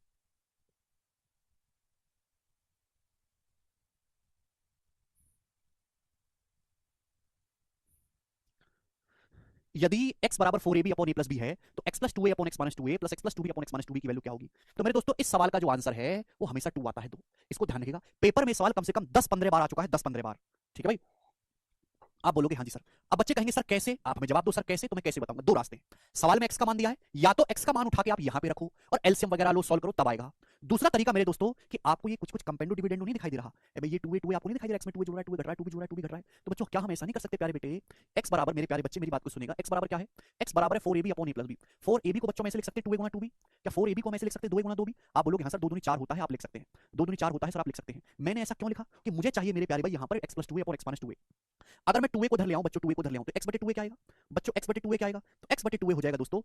S1: यदि x बराबर 4ab upon a plus B है तो x plus 2a upon x minus 2a plus x plus 2b upon x minus 2b की वैल्यू क्या होगी? तो मेरे दोस्तों इस सवाल का जो आंसर है वो हमेशा 2 आता है। 2 इसको ध्यान रखिएगा, पेपर में सवाल कम से कम 10-15 बार आ चुका है, 10-15 बार। ठीक है भाई? आप बोलोगे हाँ जी सर। अब बच्चे कहेंगे सर कैसे? आप हमें जवाब दो सर कैसे, तो मैं कैसे बताऊंगा। दो रास्ते। सवाल में x का मान दिया है, या तो x का मान उठा के आप यहां पे रखो और एलसीएम वगैरह लो, सॉल्व करो, तब आएगा। दूसरा तरीका मेरे दोस्तों कि आपको ये कुछ कुछ कंपेंडो डिविडेंडो नहीं दिखाई दे रहा है भाई, ये 2a आपको नहीं दिखाई दे रहा, x में 2a जुड़ रहा है, 2a घट रहा है, 2b जुड़ रहा है, 2b घट रहा है। तो बच्चों क्या हम ऐसा नहीं कर सकते प्यारे बेटे? x बराबर, मेरे प्यारे बच्चे मेरी बात को सुनेगा, x बराबर क्या है? x बराबर है 4ab upon a plus B. 4ab को बच्चों में से लिख सकते हैं 2a गुना 2b। क्या 4ab को में से लिख सकते हैं 2a गुना 2b? आप बोलोगे हाँ सर 2 दूनी 4 होता है, आप लिख सकते हैं। 2 दूनी 4 होता है सर, आप लिख सकते हैं। मैंने ऐसा क्यों लिखा? कि मुझे चाहिए मेरे प्यारे भाई यहाँ पर x plus 2a upon x minus 2a। अगर मैं 2a को धर ले आऊं बच्चों, 2a को धर ले आऊं तो x बटे 2a क्या आएगा? बच्चों x बटे 2a क्या आएगा? तो x बटे 2a हो जाएगा दोस्तों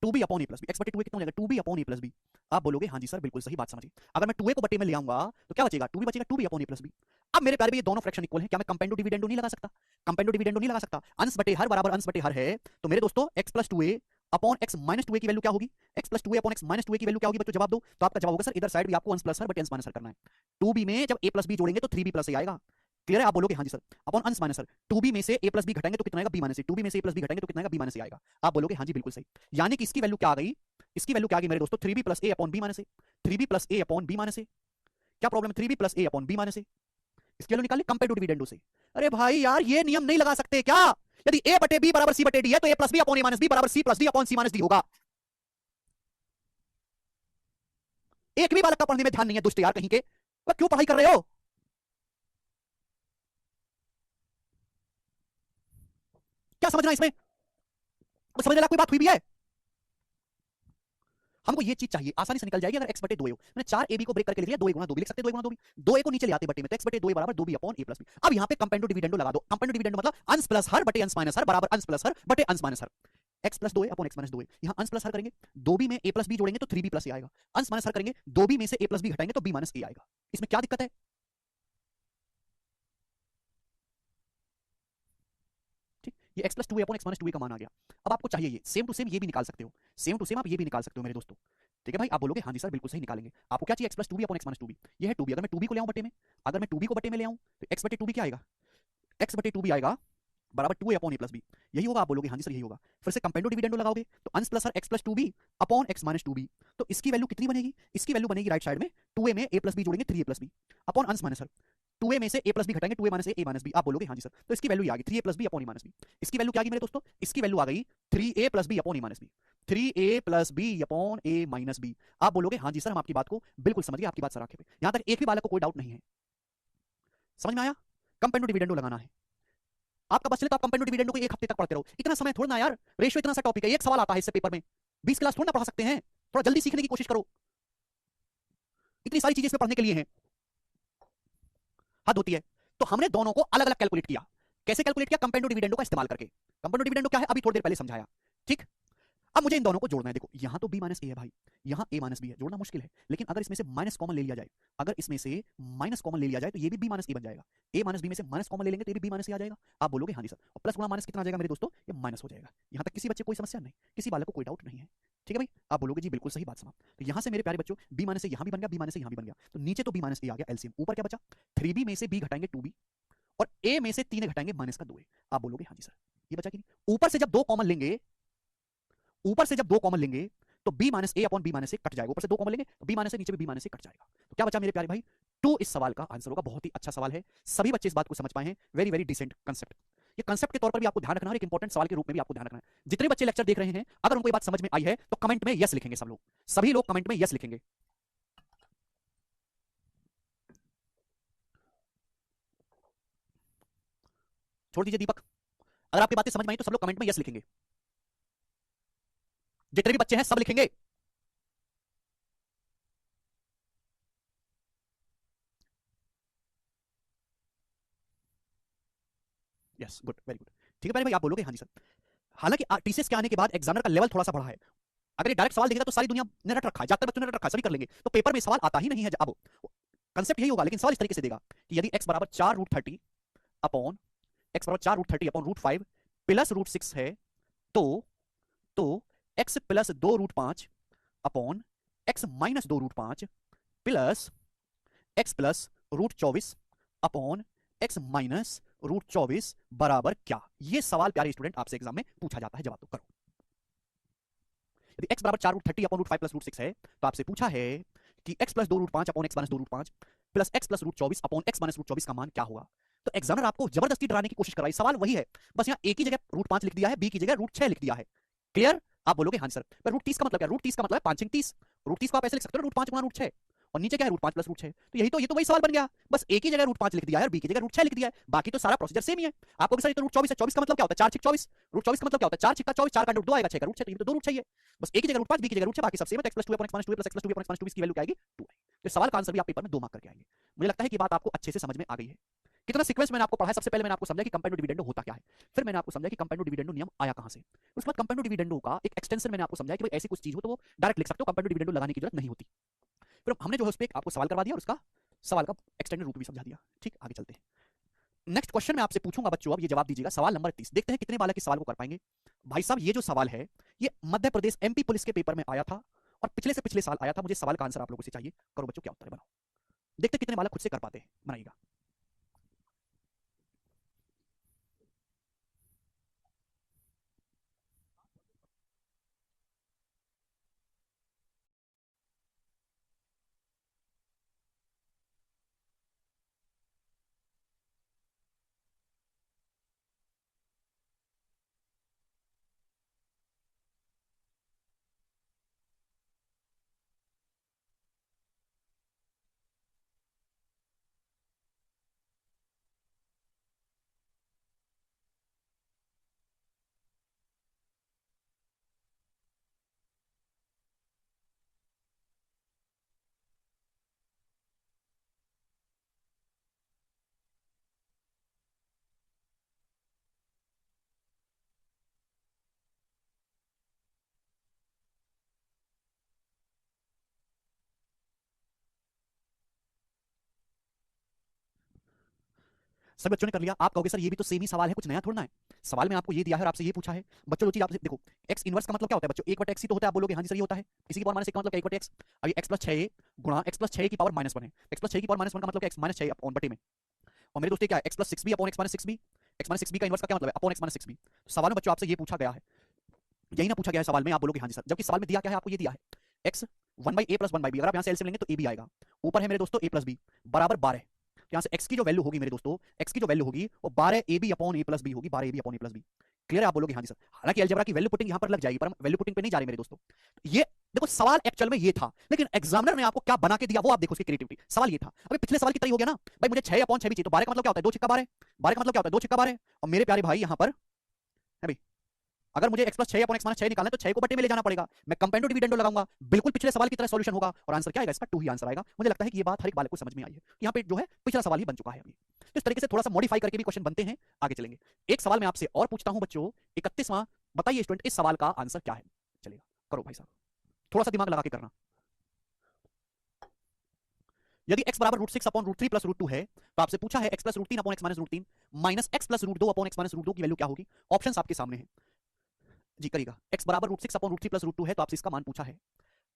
S1: 2b upon a plus b. x बटे 2a कितना हो जाएगा? 2b upon a plus B. आप बोलोगे हाँ जी सर बिल्कुल सही बात समझिए। अगर मैं 2a को बटे में ले आऊंगा तो क्या बचेगा? 2b बचेगा, 2b upon a plus B. अब मेरे प्यारे ये दोनों फ्रैक्शन इक्वल है, क्या मैं कंपेंडो डिविडेंडो नहीं लगा सकता? कंपेंडो डिविडेंडो नहीं लगा सकता? अंश बटे हर बराबर अंश बटे हर है, तो मेरे दोस्तों x plus 2a upon x minus 2a की वैल्यू क्या होगी? x plus 2a upon x minus 2a की वैल्यू क्या होगी? बच्चों जवाब दो। तो आपका जवाब होगा सर इधर साइड भी आपको अंश प्लस हर बटे अंश माइनस हर करना है। 2b में जब a प्लस b जोड़ेंगे तो 3b प्लस a आएगा। क्लियर है? आप बोलोगे हाँ जी सर। अपॉन अंश माइनस सर 2b में से a प्लस बी घटाएंगे तो कितना आएगा? b minus a। 2b में से a प्लस बी घटाएंगे तो कितना आएगा? b माइनस a आएगा। आप बोलोगे हाँ जी बिल्कुल सही। यानी कि इसकी वैल्यू क्या आ गई? इसकी वैल्यू क्या आ गई मेरे दोस्तों? 3b plus a upon b minus a। 3b plus a upon b minus a। क्या प्रॉब्लम है? 3b plus a upon b minus a। इसकी वैल्यू निकालिए कंपेयर टू डिविडेंडो से। अरे भाई यार ये नियम नहीं लगा सकते क्या? यदि a बटे b बराबर c बटे d है तो a plus b upon a minus b बराबर c plus d upon c minus d होगा। एक भी बालक का पढ़ने में ध्यान नहीं है दुष्ट यार कहीं के। वह क्यों पढ़ाई कर रहे हो? क्या समझना इसमें? समझने लायक कोई बात हुई भी है? हमको ये चीज चाहिए, आसानी से निकल जाएगी अगर x बटे 2a हो। मैंने 4ab को ब्रेक करके लिख लिया, 2a गुना 2b लिख सकते हैं, 2a गुना 2b। 2a को नीचे ले आते बटे में तो x बटे 2a बराबर 2b upon a plus b। अब यहां पे कंपेंडो डिविडेंडो लगा दो। कंपेंडो डिविडेंडो मतलब अंश प्लस हर बटे अंश माइनस हर बराबर अंश प्लस हर बटे अंश माइनस हर। x plus 2a upon x minus 2a। यहां अंश प्लस हर करेंगे, 2b में a प्लस b जोड़ेंगे तो 3b प्लस a आएगा। अंश माइनस हर करेंगे, 2b में से a प्लस b घटाएंगे तो b माइनस a आएगा। इसमें क्या दिक्कत है? ठीक, ये x plus 2a upon x minus 2a का मान आ गया। अब आपको चाहिए ये सेम टू सेम ये भी निकाल सकते हो, सेम टू सेम आप ये भी निकाल सकते हो मेरे दोस्तों। ठीक है भाई? आप बोलोगे हाँ जी सर बिल्कुल सही निकालेंगे। आपको क्या चाहिए? x plus 2b upon x minus 2b। ये है 2b। अगर मैं 2b को ले आऊं बटे में, अगर मैं 2b को बटे में ले आऊं तो x बटे 2b क्या आएगा? x बटे 2b आएगा बराबर 2a upon a plus b। यही होगा। आप बोलोगे हाँ जी सर यही होगा। फिर से कंपेंडो डिविडेंडो लगाओगे तो अंश प्लस हर x plus 2b upon x minus 2b। तो इसकी वैल्यू कितनी बनेगी? इसकी वैल्यू बनेगी राइट साइड में 2a में a प्लस b जोड़ेंगे 3a प्लस b अपॉन अंश माइनस हर 2a में से a प्लस b घटाएंगे 2a minus a minus b। आप बोलोगे हाँ जी सर। तो इसकी वैल्यू आ गई 3a plus b upon a minus b। इसकी वैल्यू क्या आ गई मेरे दोस्तों? इसकी वैल्यू आ गई 3a plus b upon a minus b। 3a plus b upon a minus b। आप बोलोगे हाँ जी सर हम आपकी बात को बिल्कुल समझ गए, आपकी बात सर आंखें पे। यहां तक एक भी बालक को कोई डाउट नहीं है। समझ में आया? कंपेंडो डिविडेंडो लगाना है आपका। बस चले तो आप कंपेंडो डिविडेंडो को एक हफ्ते तक पढ़ते रहो, इतना समय थोड़ा ना यार। रेशियो इतना सा टॉपिक है, एक सवाल आता है इससे पेपर में, 20 क्लास थोड़ा ना पढ़ा सकते हैं। थोड़ा जल्दी सीखने की कोशिश करो, इतनी सारी चीजें इसमें पढ़ने के लिए हैं, हद होती है। तो हमने दोनों को अलग अलग कैलकुलेट किया। कैसे कैलकुलेट किया? कंपेंडो डिविडेंडो का इस्तेमाल करके। कंपेंडो डिविडेंडो क्या है अभी थोड़ी देर पहले समझाया। ठीक, अब मुझे इन दोनों को जोड़ना है। देखो यहां तो b माइनस ए है भाई, यहां a माइनस बी है, जोड़ना मुश्किल है। लेकिन अगर इसमें से माइनस कॉमन ले लिया जाए, अगर इसमें से माइनस कॉमन ले लिया जाए तो ये भी b माइनस ए बन जाएगा। a माइनस बी में से माइनस कॉमन ले लेंगे तो ये भी b माइनस ए आ जाएगा। आप बोलोगे हाँ जी सर। और प्लस गुणा माइनस कितना आ जाएगा मेरे दोस्तों? ये माइनस हो जाएगा। यहां तक किसी बच्चे को कोई समस्या नहीं, किसी बालक को कोई डाउट नहीं है। ठीक है भाई? आप बोलोगे जी बिल्कुल सही बात समाप्त। तो यहां से मेरे प्यारे बच्चों b माइनस ए यहां भी बन गया, b माइनस ए यहां भी बन गया, तो नीचे तो b माइनस ए आ गया एलसीएम। ऊपर क्या बचा? 3b में से b घटाएंगे 2b और a में से 3 घटाएंगे माइनस का 2a। आप बोलोगे हाँ जी सर। ये बचा कि नहीं? ऊपर से जब दो कॉमन लेंगे, ऊपर से जब दो कॉमन लेंगे तो b माइनस ए अपॉन b माइनस ए कट जाएगा। ऊपर से दो कॉमन लेंगे तो b माइनस ए नीचे भी b माइनस ए कट जाएगा। तो क्या बचा मेरे प्यारे भाई? 2 इस सवाल का आंसर होगा। बहुत ही अच्छा सवाल है, सभी बच्चे इस बात को समझ पाए हैं। Very very decent concept. ये कंसेप्ट के तौर पर भी आपको ध्यान रखना है, एक इंपॉर्टेंट सवाल के रूप में भी आपको ध्यान रखना है। जितने बच्चे लेक्चर देख रहे हैं अगर उनको ये बात समझ में आई है तो कमेंट में यस लिखेंगे। सब लोग, सभी लोग कमेंट में यस लिखेंगे। छोड़ दीजिए दीपक, अगर आपकी बातें समझ में आई तो सब लोग कमेंट में यस लिखेंगे। जितने भी बच्चे हैं सब लिखेंगे। Yes good, very good. ठीक है पहले भाई आप बोलोगे हाँ जी सर। हालांकि टीसीएस के आने के बाद एग्जामिनर का लेवल थोड़ा सा बढ़ा है। अगर ये डायरेक्ट सवाल देखेगा तो सारी दुनिया ने रट रखा है, ज्यादातर बच्चों ने रट रखा है, सभी कर लेंगे, तो पेपर में सवाल आता ही नहीं है। अब कंसेप्ट यही होगा लेकिन सवाल इस तरीके से देगा कि यदि x बराबर 4 रूट 30 अपॉन x बराबर 4 root 30 upon root 5 plus root 6 है, तो x plus 2 root 5 upon x minus 2 root 5 plus x plus root 24 upon x minus root 24 बराबर क्या? ये सवाल प्यारे स्टूडेंट आपसे एग्जाम में पूछा जाता है, जवाब तो करो। यदि x बराबर 4 root 30 upon root 5 plus root 6 है तो आपसे पूछा है कि x plus 2 root 5 upon x minus 2 root 5 plus x plus root 24 upon x minus root 24 का मान क्या होगा? तो एग्जामिनर आपको जबरदस्ती डराने की कोशिश कर रहा है, सवाल वही है, बस यहाँ a की जगह रूट 5 लिख दिया है, b की जगह रूट 6 लिख दिया है। क्लियर? आप बोलोगे हाँ सर, पर रूट 30 का मतलब क्या? रूट 30 का मतलब है 5 30, रूट 30 को आप ऐसे लिख सकते हो रूट 5 गुना रूट 6, और नीचे क्या है रूट 5 प्लस रूट 6, तो यही तो ये तो वही सवाल बन गया, बस a की जगह रूट 5 लिख दिया है और b की जगह रूट 6 लिख दिया है, बाकी तो सारा प्रोसीजर सेम ही है। आपको सर ये तो रूट 24 है, 24 का मतलब क्या होता है 4 6 24, रूट 24 का मतलब क्या होता है 4 6 24, 4 का रूट 2 आएगा, 6 का रूट 6, तो ये तो 2 रूट 6 ही है, बस a की जगह रूट 5 b की जगह रूट 6, बाकी सब सेम है, x plus 2 upon x minus 2 plus x plus 2 upon x minus 2 इसकी वैल्यू क्या आएगी 2 आएगी। तो सवाल का आंसर भी आप पेपर में 2 मार्क करके आएंगे। मुझे लगता है कि बात आपको अच्छे से समझ में आ गई है। कितना सीक्वेंस मैंने आपको पढ़ाया, सबसे पहले मैंने आपको समझाया कि कंपाउंड डिविडेंडो होता क्या है, फिर मैंने आपको समझाया कि कंपाउंड डिविडेंडो नियम आया कहां से, उसके बाद कंपाउंड डिविडेंडो का एक एक्सटेंशन मैंने आपको समझाया कि भाई ऐसी कुछ चीज हो तो वो डायरेक्ट लिख सकते हो, कंपाउंड डिविडेंडो लगाने की जरूरत नहीं होती। फिर हमने जो है उस पर आपको सवाल करवा दिया और उसका सवाल का एक्सटेंडेड रूप भी समझा दिया। ठीक, आगे चलते हैं। नेक्स्ट क्वेश्चन मैं आपसे पूछूंगा बच्चों, अब ये जवाब दीजिएगा, सवाल नंबर 30। देखते हैं कितने बालक इस सवाल को कर पाएंगे। भाई साहब ये जो सवाल है ये मध्य प्रदेश एमपी पुलिस के पेपर में आया था और पिछले से पिछले साल आया था। मुझे सवाल का आंसर आप लोगों से चाहिए, करो बच्चों क्या उत्तर है बनाओ, देखते कितने बालक खुद से कर पाते हैं, बनाइएगा। सभी बच्चों ने कर लिया। आप कहोगे सर ये भी तो सेम ही सवाल है, कुछ नया थोड़ा ना है। सवाल में आपको ये दिया है और आपसे ये पूछा है बच्चों, जो चीज आपसे देखो, एक्स इनवर्स का मतलब क्या होता है बच्चों, 1/x ही तो होता है। आप बोलोगे हाँ जी सर ये होता है, इसी की पावर माइनस 1 का मतलब 1/x। अब ये x प्लस 6 गुणा x प्लस 6 की पावर माइनस 1 है, x प्लस 6 की पावर माइनस 1 का मतलब क्या x माइनस 6 अपॉन बटे में, और मेरे दोस्तों क्या है x plus 6b upon x minus 6b, x minus 6b का इनवर्स का क्या मतलब है अपॉन x माइनस 6b। सवाल में बच्चों आपसे ये पूछा गया है, यही ना पूछा गया है सवाल में, आप बोलोगे हाँ जी सर, जबकि सवाल में दिया क्या है, आपको ये दिया है x 1/a प्लस 1/b, अगर आप यहाँ से एलसीएम लेंगे तो a भी आएगा, ऊपर है मेरे दोस्तों a प्लस b बराबर 12। यहाँ से x की जो वैल्यू होगी मेरे दोस्तों, x की जो वैल्यू होगी वो 12ab upon a plus b होगी, 12ab upon a plus b। Clear है? आप बोलोगे हाँ जी सर। हालांकि अलजेब्रा की वैल्यू पुटिंग यहाँ पर लग जाएगी, पर हम वैल्यू पुटिंग पे नहीं जा रहे मेरे दोस्तों। ये देखो सवाल एक्चुअल में ये था, लेकिन एग्जामिनर ने आपको क्या बना के दिया वो आप देखो, उसकी क्रिएटिविटी। सवाल ये था, अभी पिछले सवाल की तरह हो गया ना भाई, मुझे 6 अपॉन 6 भी चाहिए, तो 12 का मतलब क्या होता है 2 छिक्का 12, 12 का मतलब क्या होता है 2 छिक्का 12। और मेरे प्यारे भाई यहाँ पर है भाई, अगर मुझे x plus 6 upon x minus 6 निकालना है तो 6 को बटे में ले जाना पड़ेगा, मैं कंपेंडो डिविडेंडो लगाऊंगा, बिल्कुल पिछले सवाल की तरह सॉल्यूशन होगा और आंसर क्या आएगा इसका 2 ही आंसर आएगा। मुझे लगता है कि ये बात हर एक बालक को समझ में आई है, यहाँ पे जो है पिछला सवाल ही बन चुका है अभी। तो इस तरीके से थोड़ा सा मॉडिफाई करके भी क्वेश्चन बनते हैं, आगे चलेंगे। एक सवाल मैं आपसे और पूछता हूं बच्चों, 31वां, बताइए स्टूडेंट इस सवाल का आंसर क्या है, चलेगा करो भाई साहब, थोड़ा सा दिमाग लगा के करना। यदि x बराबर root 6 upon root 3 plus root 2 है तो आपसे पूछा है x plus root 3 upon x minus root 3 minus x plus root 2 upon x minus root 2 की वैल्यू क्या होगी। ऑप्शंस आपके सामने हैं जी, करिएगा। x बराबर root 6 upon root 3 plus root 2 है तो आपसे इसका मान पूछा है।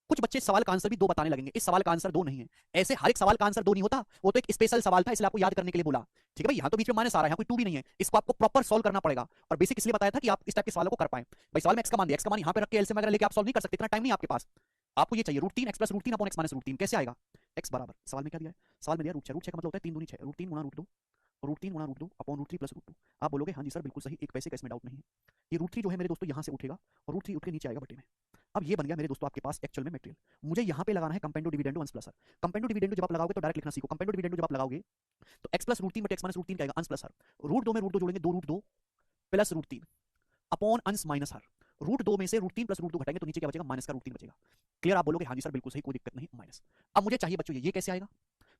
S1: कुछ बच्चे सवाल का आंसर भी 2 बताने लगेंगे, इस सवाल का आंसर 2 नहीं है। ऐसे हर एक सवाल का आंसर 2 नहीं होता, वो तो एक स्पेशल सवाल था इसलिए आपको याद करने के लिए बोला। ठीक है भाई, यहाँ तो बीच में माइनस आ रहा है, यहाँ कोई 2 भी नहीं है, इसको आपको प्रॉपर सॉल्व करना पड़ेगा। और बेसिक इसलिए बताया था कि आप इस टाइप के सवालों को कर पाए। भाई सवाल में x का मान दिया, x का मान यहाँ पे रख के एलसीएम वगैरह लेके आप सॉल्व नहीं कर सकते, इतना टाइम नहीं आपके पास। आपको ये चाहिए root 3 x plus root 3 upon x minus root 3 कैसे आएगा। x बराबर सवाल में क्या दिया है, सवाल में दिया रूट 6, रूट 6 का मतलब होता है 3 दूनी 6, रूट 3 गुणा रूट 2, रूट 3 गुणा root 2 upon root 3 plus root 2। आप बोलोगे हाँ जी सर बिल्कुल सही, एक पैसे का इसमें डाउट नहीं है। ये रूट 3 जो है मेरे दोस्तों यहाँ से उठेगा और रूट 3 उठ के नीचे आएगा बटे में। अब ये बन गया मेरे दोस्तों आपके पास एक्चुअल में मटेरियल। मुझे यहाँ पे लगाना है कंपेंडो डिविडेंडो अंश प्लस सर। कंपेंडो डिविडेंडो जब आप लगाओगे तो डायरेक्ट लिखना सीखो, कंपेंडो डिविडेंडो जब आप लगाओगे तो x प्लस रूट 3 बटे x माइनस रूट 3 क्या आएगा अंश प्लस सर, रूट 2 में रूट 2 जोड़ेंगे 2 रूट 2 प्लस रूट 3 अपॉन अंश माइनस हर, रूट 2 में से रूट 3 प्लस रूट 2 घटाएंगे तो नीचे क्या बचेगा माइनस का रूट 3 बचेगा। क्लियर? आप बोलोगे हाँ जी सर बिल्कुल सही, कोई दिक्कत नहीं, माइनस। अब मुझे चाहिए बच्चों ये कैसे आएगा,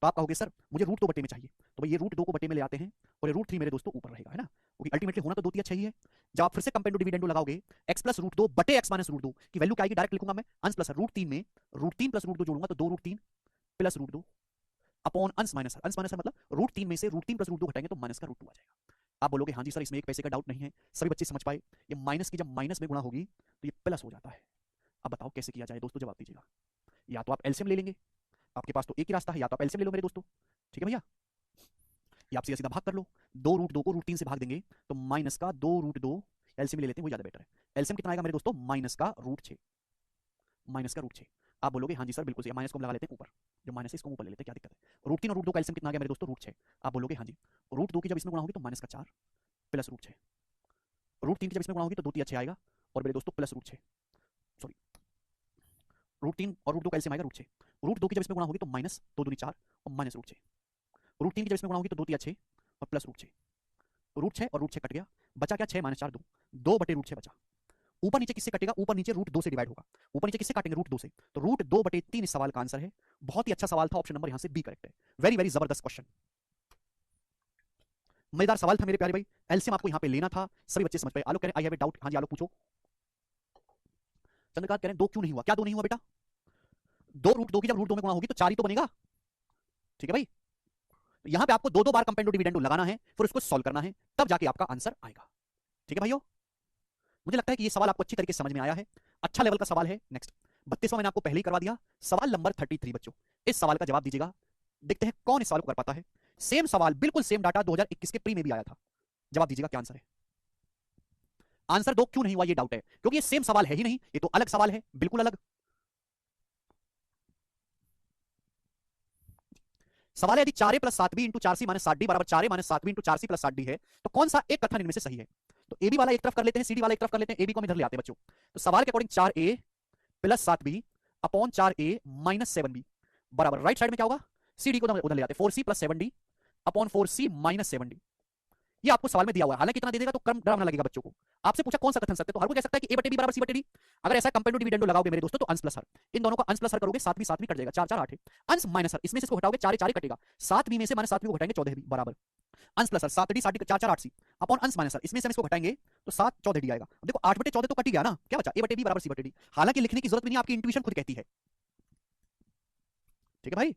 S1: तो आप कहोगे सर मुझे रूट 2 बटे में चाहिए, तो भाई ये रूट 2 को बटे में ले आते हैं और ये रूट 3 मेरे दोस्तों ऊपर रहेगा, है ना, क्योंकि अल्टीमेटली होना तो 2 6 ही है। जब आप फिर से कंपेंडो डिविडेंडो लगाओगे x प्लस रूट 2 बटे x माइनस रूट 2 की वैल्यू क्या आएगी, डायरेक्ट लिखूंगा मैं अंश प्लस रूट 3 में रूट 3 प्लस रूट 2 जोड़ूंगा तो 2 रूट 3 प्लस रूट 2 अपॉन अंश माइनस, अंश माइनस मतलब रूट 3 में से रूट 3 प्लस रूट 2 घटाएंगे तो माइनस का रूट 2 आ जाएगा। आप बोलोगे हाँ जी सर, इसमें एक पैसे का डाउट नहीं है, सभी बच्चे समझ पाए। ये माइनस की जब माइनस में गुणा होगी तो ये प्लस हो जाता है। अब बताओ कैसे किया जाए दोस्तों, जवाब दीजिएगा। या तो आप एलसीएम ले लेंगे, आपके पास तो एक ही रास्ता है, या तो आप एलसीएम ले लो मेरे दोस्तों, ठीक है भैया। या आप सीधा सीधा भाग कर लो, 2 रूट 2 को √3 से भाग देंगे तो माइनस का 2 √2, एलसीएम ले लेते हैं वो ज्यादा बेटर है। एलसीएम कितना आएगा मेरे दोस्तों, माइनस का √6, माइनस का √6। आप बोलोगे हाँ जी सर बिल्कुल सही, माइनस को हम लगा लेते हैं ऊपर, जो माइनस है इसको ऊपर ले लेते हैं, क्या दिक्कत है। √3 और √2 का एलसीएम कितना आ गया मेरे दोस्तों, √6। आप बोलोगे हाँ जी, √2 की जब इसमें गुणा होगी तो माइनस का 4 प्लस √6, √3 की जब इसमें गुणा होगी तो 2 3 6 आएगा, और मेरे दोस्तों प्लस √6, सॉरी √3 और √2 का एलसीएम आएगा √6। √2 की जब इसमें गुणा होगी तो माइनस 2 दूनी 4 और माइनस √6, √3 की जब इसमें गुणा होगी तो 2 3 6 और प्लस √6, √6 और √6 कट गया, बचा क्या, 6 - 4 2, 2/√6 बचा। ऊपर नीचे किससे कटेगा, ऊपर नीचे √2 से डिवाइड होगा, ऊपर नीचे किससे काटेंगे, √2 से, तो √2/3 इस सवाल का आंसर है। बहुत ही अच्छा सवाल था, ऑप्शन नंबर यहां से बी करेक्ट है। वेरी वेरी जबरदस्त क्वेश्चन, मजेदार सवाल था मेरे प्यारे भाई। एलसीएम आपको यहां पे लेना था, सभी बच्चे समझ पाए। आलोक कह रहे हैं आई हैव ए डाउट, हाँ जी आलोक पूछो। चंद्रकांत कह रहे हैं 2 क्यों नहीं हुआ, क्या 2 नहीं हुआ बेटा, 2 √2 की जब √2 में गुणा होगी तो 4 ही तो बनेगा, ठीक है भाई। तो यहां पे आपको 2 2 बार कंपेंडो डिविडेंडो लगाना है, फिर उसको सॉल्व करना है, तब जाके आपका आंसर आएगा, ठीक है भाइयों। मुझे लगता है कि ये सवाल आपको अच्छी तरीके से समझ में आया है, अच्छा लेवल का सवाल है। नेक्स्ट 32वां मैंने आपको पहले ही करवा दिया, सवाल नंबर 33 बच्चों, इस सवाल का जवाब दीजिएगा। देखते हैं कौन इस सवाल को कर पाता है। सेम सवाल, बिल्कुल सेम डाटा 2021 के प्री में भी आया था। जवाब दीजिएगा क्या आंसर है। आंसर 2 क्यों नहीं हुआ ये डाउट है, क्योंकि ये सेम सवाल है ही नहीं, ये तो अलग सवाल है, बिल्कुल अलग सवाल है। यदि 4a + 7b × 4c - 7d बराबर 4a - 7b × 4c + 7d है, तो कौन सा एक कथन इनमें से सही है। तो ab वाला एक तरफ कर लेते हैं, cd वाला एक तरफ कर लेते हैं, ab को हम इधर ले आते हैं बच्चों। तो सवाल के according 4a + 7b upon 4a - 7b बराबर राइट साइड में क्या होगा, cd को उधर ले आते हैं, 4c + 7d upon 4c - 7d। ये आपको सवाल में दिया हुआ है, हालांकि इतना दे देगा तो कम डरावना लगेगा बच्चों को। आपसे पूछा कौन सा कथन सत्य, तो हर कोई कह सकता है कि a/b = c/d। अगर ऐसा कंपेंडो डिविडेंडो लगाओगे मेरे दोस्तों तो अंश प्लस हर, इन दोनों का अंश प्लस हर करोगे, 7 भी कट जाएगा, 4 4 8 है। अंश माइनस हर, इसमें से इसको घटाओगे 4 4 कटेगा, 7b में से -7b को घटाएंगे 14b बराबर अंश प्लस हर, 7d 7d 4 4 8c अपॉन अंश माइनस हर, इसमें से हम इसको घटाएंगे तो 7 14d आएगा। अब देखो 8/14 तो कट ही गया ना, क्या बचा, a/b = c/d। हालांकि लिखने की जरूरत भी नहीं, आपकी इंट्यूशन खुद कहती है, ठीक है भाई।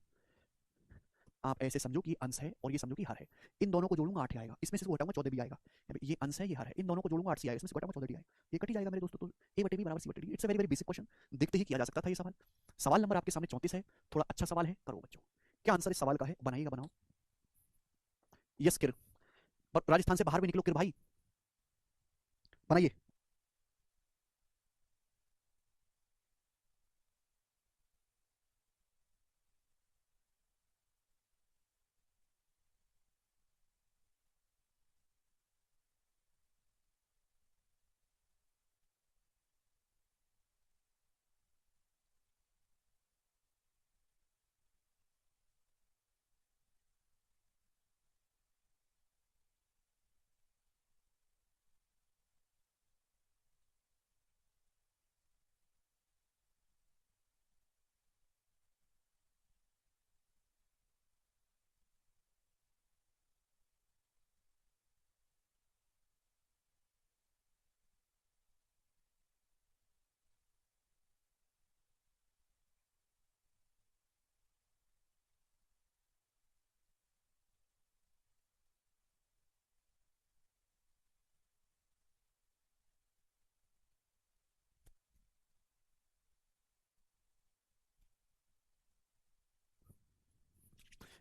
S1: आप ऐसे समझो कि ये अंश है और ये समझो कि हर है, इन दोनों को जोड़ूंगा 8 आएगा, इसमें से घटाऊंगा 14 भी आएगा। ये अंश है ये हर है, इन दोनों को जोड़ूंगा 8 सी आएगा, इसमें से घटाऊंगा 14 डी आएगा, ये कट ही जाएगा मेरे दोस्तों। तो a/b = c/d। It's a very very basic question, देखते ही किया जा सकता था ये सवाल। सवाल नंबर आपके सामने 34 है, थोड़ा अच्छा सवाल है, करो बच्चों। क्या आंसर इस सवाल का है, बनाइएगा, बनाओ। यस किर, राजस्थान से बाहर भी निकलो किर भाई, बनाइए।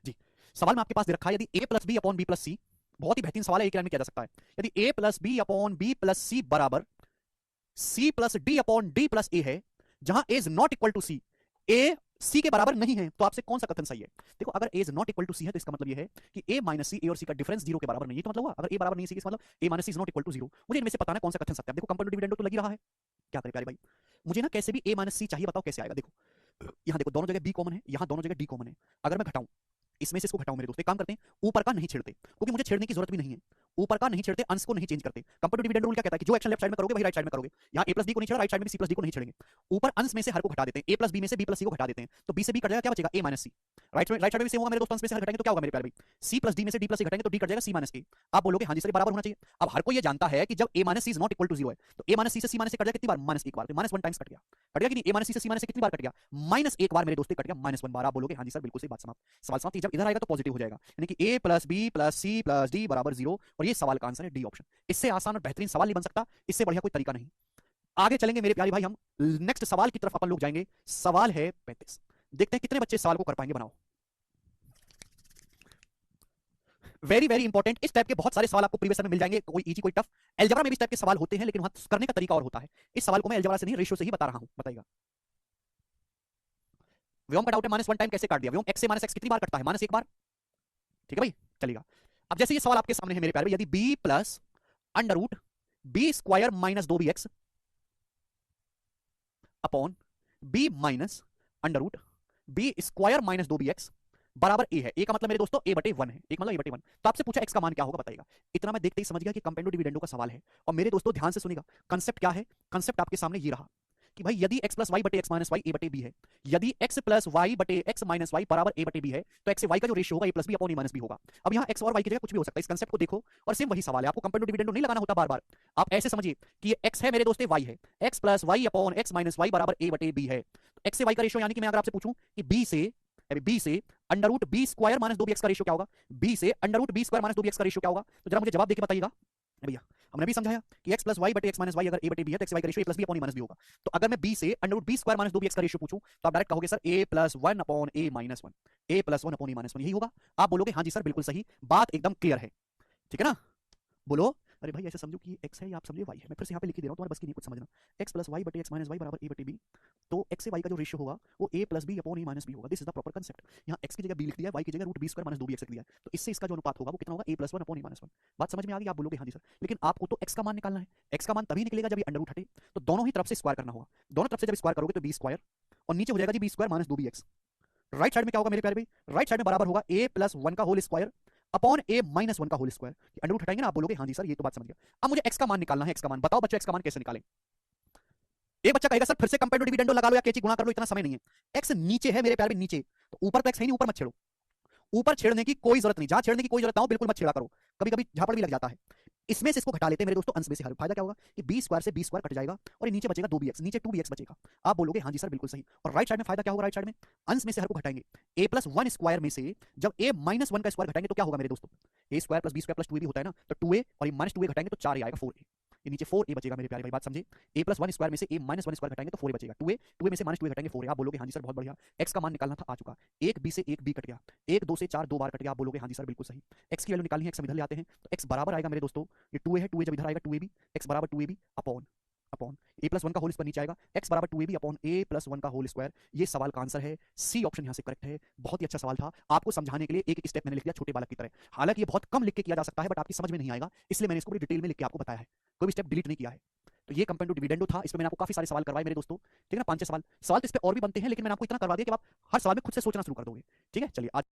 S1: जी, सवाल में आपके पास दे रखा है, यदि a + b upon b + c, बहुत ही बेहतरीन सवाल है, एक लाइन में किया जा सकता है। यदि a + b upon b + c बराबर c + d upon d + a है, जहां a is not equal to c, a c के बराबर नहीं है, तो आपसे कौन सा कथन सही है। देखो अगर a is not equal to c है तो इसका मतलब ये है कि a - c, a और c का डिफरेंस 0 के बराबर नहीं है, तो मतलब हुआ अगर a बराबर नहीं है c, इसका मतलब a - c is not equal to 0। मुझे इनमें से बताना कौन सा कथन सत्य है। देखो कंपेंडो डिविडेंडो तो लग ही रहा है, क्या करें प्यारे भाई, मुझे ना कैसे भी a - c चाहिए, बताओ कैसे आएगा। देखो यहां देखो दोनों जगह b कॉमन है, यहां दोनों जगह d कॉमन है, अगर मैं घटाऊं इसमें से इसको घटाऊं मेरे दोस्त, एक काम करते हैं, ऊपर का नहीं छेड़ते, क्योंकि मुझे छेड़ने की जरूरत भी नहीं है, ऊपर का नहीं छेड़ते, अंश को नहीं चेंज करते। कंपेंडो डिविडेंड रूल क्या कहता है कि जो एक्शन लेफ्ट साइड में करोगे वही राइट साइड में करोगे। यहाँ a + b को नहीं छेड़ा, राइट साइड में c + d को नहीं छेड़ेंगे, ऊपर अंश में से हर को घटा देते हैं, a + b में से b + c को घटा देते हैं, तो b से b कट जाएगा, क्या बचेगा a - c। राइट साइड में से होगा मेरे दोस्त, अंश में से हर घटाएंगे तो क्या होगा मेरे प्यारे भाई, c + d में से d + c घटाएंगे तो d कट जाएगा c - a। आप बोलोगे हाँ जी सर बराबर होना चाहिए। अब हर कोई ये जानता है कि जब a - c is not equal to 0 है, तो a - c से c - a कट जाएगा कितनी बार, -1 बार, तो -1 टाइम्स कट गया कि नहीं, a - c से c - a कितनी बार कट गया, -1 बार मेरे दोस्त कट गया, -1 बार। आप बोलोगे हाँ जी सर बिल्कुल सही बात समाप्त, सवाल समाप्त। जब इधर आएगा तो पॉजिटिव हो जाएगा, यानी कि a + b + c + d = 0 और ये सवाल का आंसर है डी ऑप्शन। इससे आसान और बेहतरीन सवाल नहीं बन सकता, इससे बढ़िया कोई तरीका नहीं। आगे चलेंगे मेरे प्यारे भाई, हम नेक्स्ट सवाल की तरफ अपन लोग जाएंगे। सवाल है 35। देखते हैं कितने बच्चे इस सवाल को कर पाएंगे। बनाओ। Very very important. इस टाइप के बहुत सारे सवाल आपको प्रीवियस में मिल जाएंगे, कोई इजी कोई टफ। अलजेब्रा में भी इस टाइप के सवाल होते हैं, लेकिन वहां करने का तरीका और होता है। इस सवाल को मैं अलजेब्रा से नहीं, रेशियो से ही बता रहा हूं। बताइएगा। व्योम का डाउट है, -1 टाइम कैसे काट दिया? व्योम x से -x कितनी बार कटता है? -1 बार। ठीक है भाई, चलेगा। अब जैसे ये सवाल आपके सामने है मेरे प्यारे, यदि b plus under root b square minus 2bx upon b minus under root b square minus 2bx बराबर a है। a का मतलब मेरे दोस्तों a बटे 1 है। एक मतलब a बटे 1। तो आपसे पूछा x का मान क्या होगा, बताइएगा। इतना मैं देखते ही समझ गया कि कंपेंडो डिविडेंडो का सवाल है। और मेरे दोस्तों ध्यान से सुनिएगा, कंसेप्ट क्या है। कंसेप्ट आपके सामने ये रहा कि भाई यदि x प्लस वाई बटे एक्स माइनस वाई ए बटे बी है, यदि x प्लस वाई बटे एक्स माइनस वाई बराबर ए बटे बी है, तो x से y का जो रेशियो होगा a plus B upon A minus B होगा। अब यहाँ x और y की जगह कुछ भी हो सकता है। इस कंसेप्ट को देखो और सेम वही सवाल है। आपको कंपेंडो डिविडेंडो नहीं लगाना होता बार बार। आप ऐसे समझिए कि ये x है मेरे दोस्त, y है। x plus y upon x minus y बराबर ए बटे बी है। तो x से y का रेशियो, यानी कि मैं अगर आपसे पूछूं कि b से under root b square minus 2bx का रेशियो क्या होगा, b से under root b square minus 2bx का रेशियो क्या होगा, तो जरा मुझे जवाब देके बताइएगा। भैया हमने भी समझाया कि x प्लस वाई बटे एक्स माइनस वाई अगर a बटे बी है तो x y का ratio a plus B upon A minus B होगा। तो अगर मैं b से under root b square minus 2bx का रेशियो पूछूं तो आप डायरेक्ट कहोगे sir a plus 1 upon a minus 1, a plus 1 upon A minus 1, यही होगा। आप बोलोगे हाँ जी सर बिल्कुल सही, बात एकदम क्लियर है। ठीक है ना? बोलो। अरे भाई ऐसे समझो कि x है या आप समझिए y है। मैं फिर से यहाँ पे लिख ही दे रहा हूँ, तुम्हारे बस की नहीं कुछ समझना। x प्लस वाई बटे एक्स माइनस वाई बराबर a बटे b, तो x से y का जो रेशियो होगा वो a plus B upon A minus B होगा। This is the proper concept. यहाँ x की जगह b लिख दिया है, y की जगह root b square minus 2bx लिख दिया है। तो इससे इसका जो अनुपात होगा वो कितना होगा, a plus 1 upon A minus 1। बात समझ में आ गई? आप बोलोगे हाँ जी सर, लेकिन आपको तो x का मान निकालना है। x का मान तभी निकलेगा जब ये अंडर रूट हटे। तो दोनों ही तरफ से स्क्वायर करना होगा। दोनों तरफ से जब स्क्वायर करोगे तो बी स्क्वायर और नीचे हो जाएगा जी b square minus 2bx। Right side में क्या होगा मेरे प्यारे भाई? राइट साइड में बराबर होगा a प्लस 1 का whole square upon a minus 1 का होल स्क्वायर। अंडर रूट हटाएंगे ना, आप बोलोगे हाँ जी सर ये तो बात समझ गया। अब मुझे x का मान निकालना है। x का मान बताओ बच्चों, x का मान कैसे निकालें? एक बच्चा कहेगा सर फिर से कंपेंडो डिविडेंडो लगा लो या कैची गुणा कर लो, इतना समय नहीं है। x नीचे है मेरे प्यारे, नीचे। तो ऊपर तो x है नहीं, ऊपर मत छेड़ो। ऊपर छेड़ने की कोई जरूरत नहीं, जहां छेड़ने की कोई जरूरत ना हो बिल्कुल मत छेड़ा करो। कभी कभी झापड़ भी लग जाता है। इसमें से इसको घटा लेते हैं मेरे दोस्तों, अंश में से हर। फायदा क्या होगा कि बी स्क्वायर से बी स्क्वायर कट जाएगा और ये नीचे बचेगा 2bx, नीचे 2bx बचेगा। आप बोलोगे हाँ जी सर बिल्कुल सही। और राइट साइड में फायदा क्या होगा? राइट साइड में अंश में से हर को घटाएंगे। a प्लस 1 स्क्वायर में से जब a माइनस 1 का स्क्वायर घटाएंगे तो क्या होगा मेरे दोस्तों? a square plus b square plus 2a भी होता है ना, तो 2a और ये माइनस 2a घटाएंगे तो 4a आएगा, 4a। ये नीचे 4a बचेगा मेरे प्यारे भाई, बात समझे? a प्लस 1 स्क्वायर में से a माइनस 1 स्क्वायर घटाएंगे तो 4a बचेगा। 2a में से माइनस 2a घटाएंगे 4a। आप बोलोगे हाँ जी सर बहुत बढ़िया, x का मान निकालना था, आ चुका। एक b से एक b कट गया, एक 2 से 4 2 बार कट गया। आप बोलोगे हाँ जी सर बिल्कुल सही। x की वैल्यू निकालनी है, x हम इधर ले आते हैं तो x बराबर आएगा मेरे दोस्तों, ये 2a है, 2a जब इधर आएगा 2ab, x बराबर 2ab upon upon a plus 1 का होल स्क्वायर नीचे आएगा, x बराबर 2ab अपॉन a प्लस 1 का होल स्क्वायर। ये सवाल का आंसर है सी ऑप्शन, यहाँ से करेक्ट है। बहुत ही अच्छा सवाल था, आपको समझाने के लिए एक एक स्टेप मैंने लिख दिया छोटे बालक की तरह। हालांकि ये बहुत कम लिख के किया जा सकता है, बट आपकी समझ में नहीं आएगा, इसलिए मैंने इसको बड़ी डिटेल में लिख के आपको बताया है, कोई भी स्टेप डिलीट नहीं किया है। तो ये कंपेंडो डिविडेंडो था, इसमें मैंने आपको काफी सारे सवाल करवाए मेरे दोस्तों। ठीक है ना, 5-6 सवाल तो इस पे और भी बनते हैं, लेकिन मैंने आपको इतना करवा दिया कि आप हर सवाल में खुद से सोचना शुरू कर दोगे। ठीक है, चलिए आज